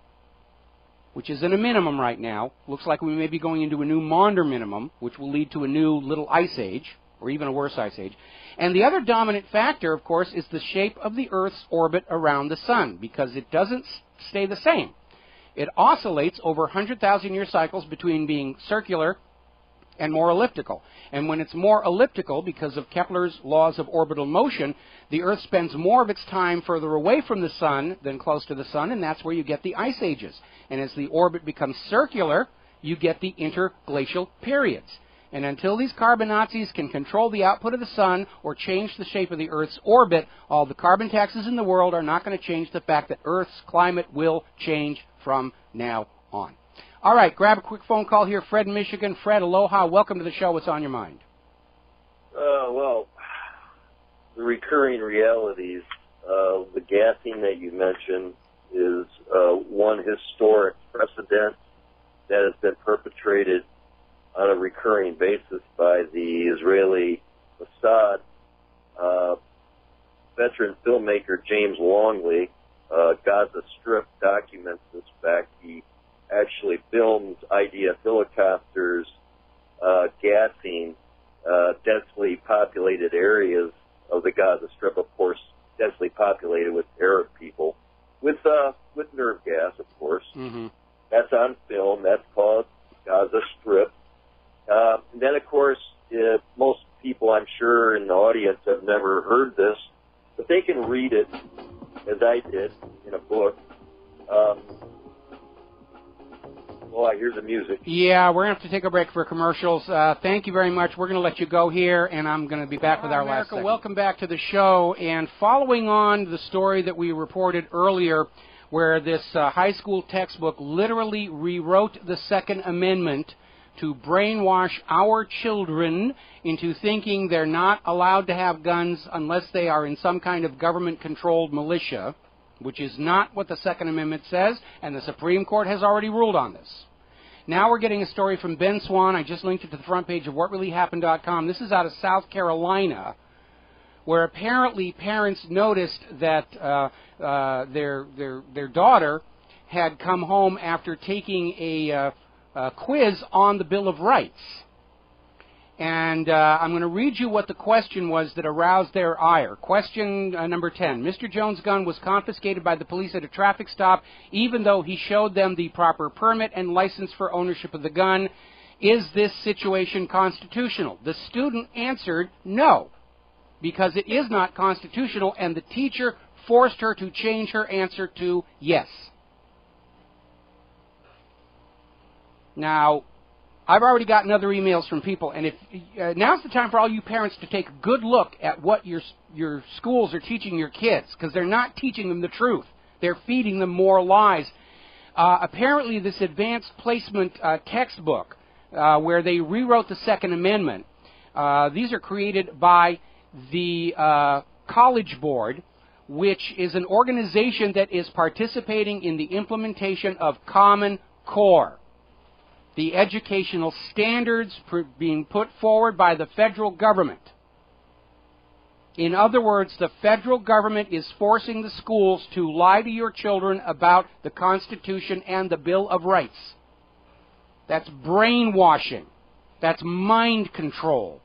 which is at a minimum right now. Looks like we may be going into a new Maunder minimum, which will lead to a new little ice age, or even a worse ice age. And the other dominant factor, of course, is the shape of the Earth's orbit around the Sun, because it doesn't stay the same. It oscillates over 100,000-year cycles between being circular and more elliptical. And when it's more elliptical, because of Kepler's laws of orbital motion, the Earth spends more of its time further away from the Sun than close to the Sun, and that's where you get the ice ages. And as the orbit becomes circular, you get the interglacial periods. And until these carbon Nazis can control the output of the Sun or change the shape of the Earth's orbit, all the carbon taxes in the world are not going to change the fact that Earth's climate will change from now on. All right, grab a quick phone call here. Fred in Michigan. Fred, aloha. Welcome to the show. What's on your mind?
Well, the recurring realities of the gassing that you mentioned is one historic precedent that has been perpetrated on a recurring basis by the Israeli Mossad. Veteran filmmaker James Longley, Gaza Strip, documents this fact. He actually filmed IDF helicopters gassing densely populated areas of the Gaza Strip, of course, densely populated with Arab people, with nerve gas, of course.
Mm-hmm.
That's on film. That's called Gaza Strip. And then, of course, most people, I'm sure, in the audience have never heard this, but they can read it, as I did, in a book. Oh, I hear the music.
Yeah, we're going to have to take a break for commercials. Thank you very much. We're going to let you go here, and I'm going to be back with our last segment. Welcome back to the show. And following on the story that we reported earlier, where this high school textbook literally rewrote the Second Amendment to brainwash our children into thinking they're not allowed to have guns unless they are in some kind of government-controlled militia, which is not what the Second Amendment says, and the Supreme Court has already ruled on this. Now we're getting a story from Ben Swan. I just linked it to the front page of whatreallyhappened.com. This is out of South Carolina, where apparently parents noticed that their daughter had come home after taking a quiz on the Bill of Rights. And I'm going to read you what the question was that aroused their ire. Question number 10. Mr. Jones' gun was confiscated by the police at a traffic stop, even though he showed them the proper permit and license for ownership of the gun. Is this situation constitutional? The student answered no, because it is not constitutional, and the teacher forced her to change her answer to yes. Now, I've already gotten other emails from people, and if now's the time for all you parents to take a good look at what your schools are teaching your kids, because they're not teaching them the truth. They're feeding them more lies. Apparently, this advanced placement textbook, where they rewrote the Second Amendment, these are created by the College Board, which is an organization that is participating in the implementation of Common Core, the educational standards being put forward by the federal government. In other words, the federal government is forcing the schools to lie to your children about the Constitution and the Bill of Rights. That's brainwashing. That's mind control.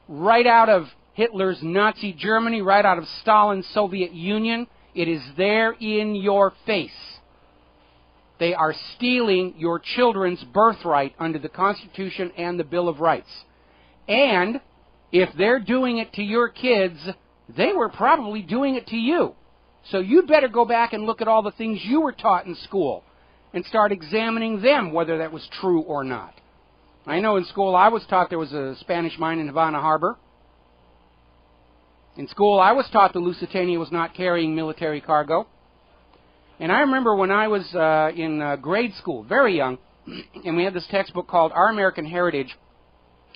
Right out of Hitler's Nazi Germany, right out of Stalin's Soviet Union, it is there in your face. They are stealing your children's birthright under the Constitution and the Bill of Rights. And if they're doing it to your kids, they were probably doing it to you. So you'd better go back and look at all the things you were taught in school and start examining them, whether that was true or not. I know in school I was taught there was a Spanish mine in Havana Harbor. In school I was taught the Lusitania was not carrying military cargo. And I remember when I was in grade school, very young, and we had this textbook called Our American Heritage,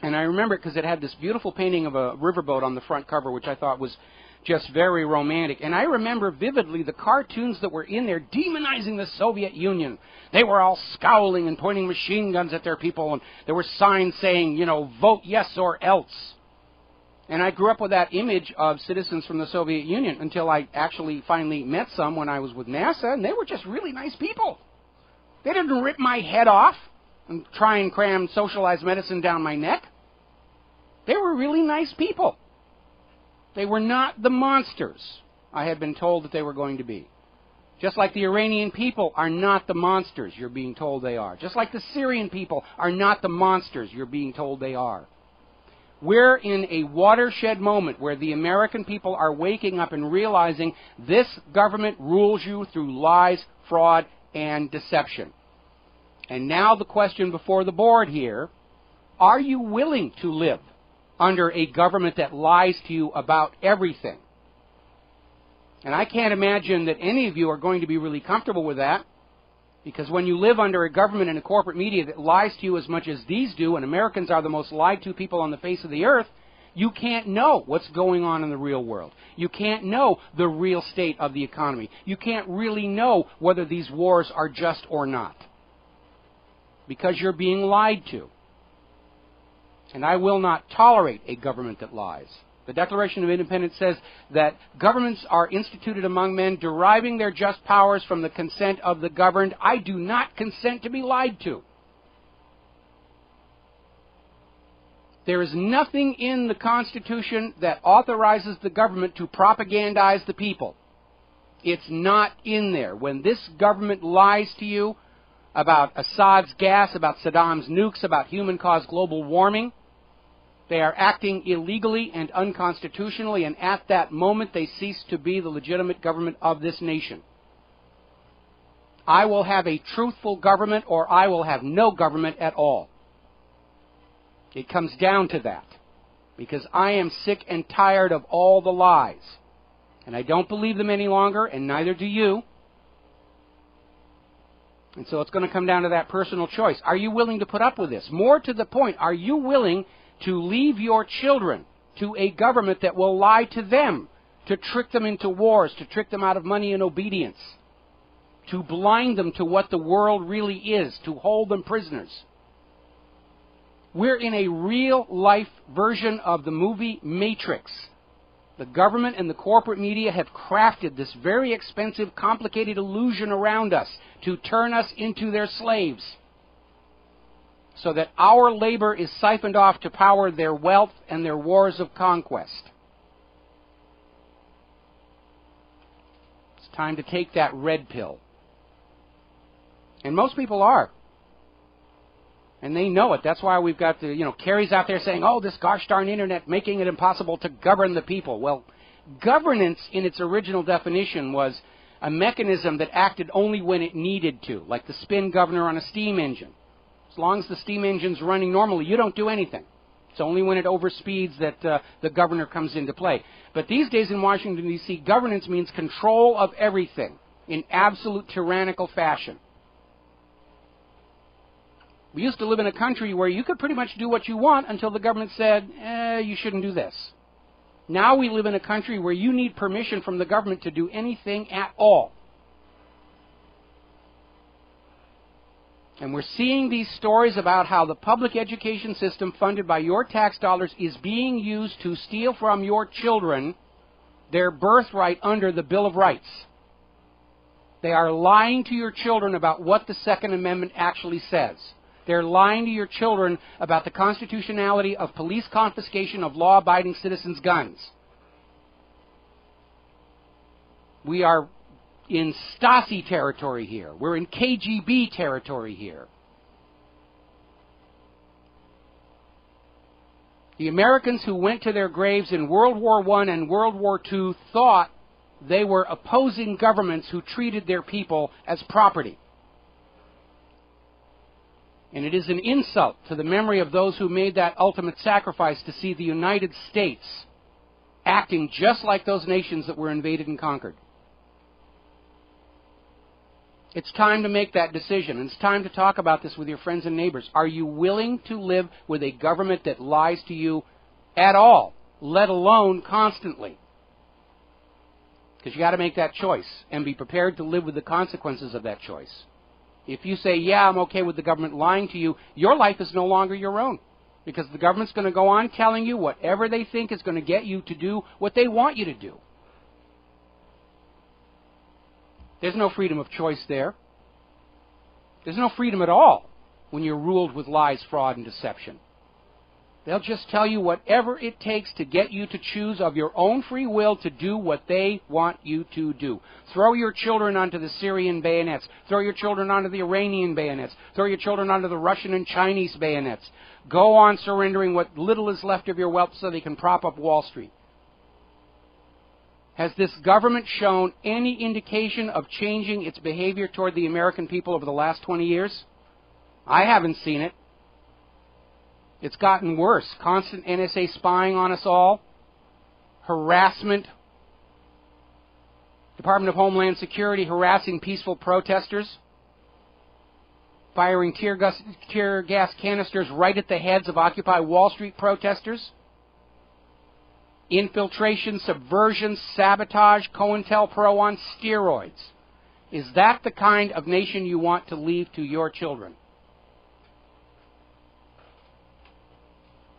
and I remember it because it had this beautiful painting of a riverboat on the front cover, which I thought was just very romantic. And I remember vividly the cartoons that were in there demonizing the Soviet Union. They were all scowling and pointing machine guns at their people, and there were signs saying, you know, vote yes or else. And I grew up with that image of citizens from the Soviet Union until I actually finally met some when I was with NASA, and they were just really nice people. They didn't rip my head off and try and cram socialized medicine down my neck. They were really nice people. They were not the monsters I had been told that they were going to be. Just like the Iranian people are not the monsters you're being told they are. Just like the Syrian people are not the monsters you're being told they are. We're in a watershed moment where the American people are waking up and realizing this government rules you through lies, fraud, and deception. And now the question before the board here, are you willing to live under a government that lies to you about everything? And I can't imagine that any of you are going to be really comfortable with that. Because when you live under a government and a corporate media that lies to you as much as these do, and Americans are the most lied to people on the face of the earth, you can't know what's going on in the real world. You can't know the real state of the economy. You can't really know whether these wars are just or not. Because you're being lied to. And I will not tolerate a government that lies. The Declaration of Independence says that governments are instituted among men, deriving their just powers from the consent of the governed. I do not consent to be lied to. There is nothing in the Constitution that authorizes the government to propagandize the people. It's not in there. When this government lies to you about Assad's gas, about Saddam's nukes, about human-caused global warming, they are acting illegally and unconstitutionally, and at that moment they cease to be the legitimate government of this nation. I will have a truthful government or I will have no government at all. It comes down to that. Because I am sick and tired of all the lies. And I don't believe them any longer, and neither do you. And so it's going to come down to that personal choice. Are you willing to put up with this? More to the point, are you willing to leave your children to a government that will lie to them, to trick them into wars, to trick them out of money and obedience, to blind them to what the world really is, to hold them prisoners? We're in a real-life version of the movie Matrix. The government and the corporate media have crafted this very expensive, complicated illusion around us to turn us into their slaves, so that our labor is siphoned off to power their wealth and their wars of conquest. It's time to take that red pill. And most people are. And they know it. That's why we've got the, Kerry's out there saying, oh, this gosh darn internet making it impossible to govern the people. Well, governance in its original definition was a mechanism that acted only when it needed to, like the spin governor on a steam engine. As long as the steam engine's running normally, you don't do anything. It's only when it overspeeds that the governor comes into play. But these days in Washington, D.C., governance means control of everything in absolute tyrannical fashion. We used to live in a country where you could pretty much do what you want until the government said, you shouldn't do this. Now we live in a country where you need permission from the government to do anything at all. And we're seeing these stories about how the public education system funded by your tax dollars is being used to steal from your children their birthright under the Bill of Rights. They are lying to your children about what the Second Amendment actually says. They're lying to your children about the constitutionality of police confiscation of law-abiding citizens' guns. We are in Stasi territory here. We're in KGB territory here. The Americans who went to their graves in World War I and World War II thought they were opposing governments who treated their people as property. And it is an insult to the memory of those who made that ultimate sacrifice to see the United States acting just like those nations that were invaded and conquered. It's time to make that decision. And it's time to talk about this with your friends and neighbors. Are you willing to live with a government that lies to you at all, let alone constantly? Because you got to make that choice and be prepared to live with the consequences of that choice. If you say, yeah, I'm okay with the government lying to you, your life is no longer your own. Because the government's going to go on telling you whatever they think is going to get you to do what they want you to do. There's no freedom of choice there. There's no freedom at all when you're ruled with lies, fraud, and deception. They'll just tell you whatever it takes to get you to choose of your own free will to do what they want you to do. Throw your children onto the Syrian bayonets. Throw your children onto the Iranian bayonets. Throw your children onto the Russian and Chinese bayonets. Go on surrendering what little is left of your wealth so they can prop up Wall Street. Has this government shown any indication of changing its behavior toward the American people over the last 20 years? I haven't seen it. It's gotten worse. Constant NSA spying on us all. Harassment. Department of Homeland Security harassing peaceful protesters. Firing tear gas canisters right at the heads of Occupy Wall Street protesters. Infiltration, subversion, sabotage, COINTELPRO on steroids. Is that the kind of nation you want to leave to your children?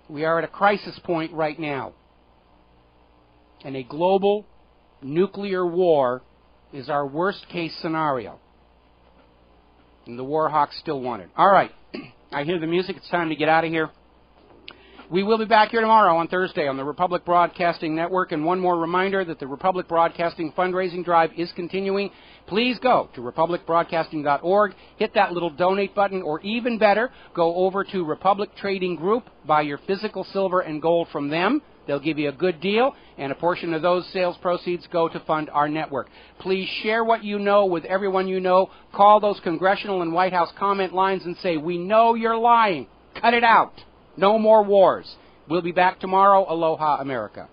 We are at a crisis point right now. And a global nuclear war is our worst case scenario. And the war hawks still want it. All right. I hear the music. It's time to get out of here. We will be back here tomorrow on Thursday on the Republic Broadcasting Network. And one more reminder that the Republic Broadcasting fundraising drive is continuing. Please go to republicbroadcasting.org, hit that little donate button, or even better, go over to Republic Trading Group, buy your physical silver and gold from them. They'll give you a good deal, and a portion of those sales proceeds go to fund our network. Please share what you know with everyone you know. Call those congressional and White House comment lines and say, we know you're lying. Cut it out. No more wars. We'll be back tomorrow. Aloha, America.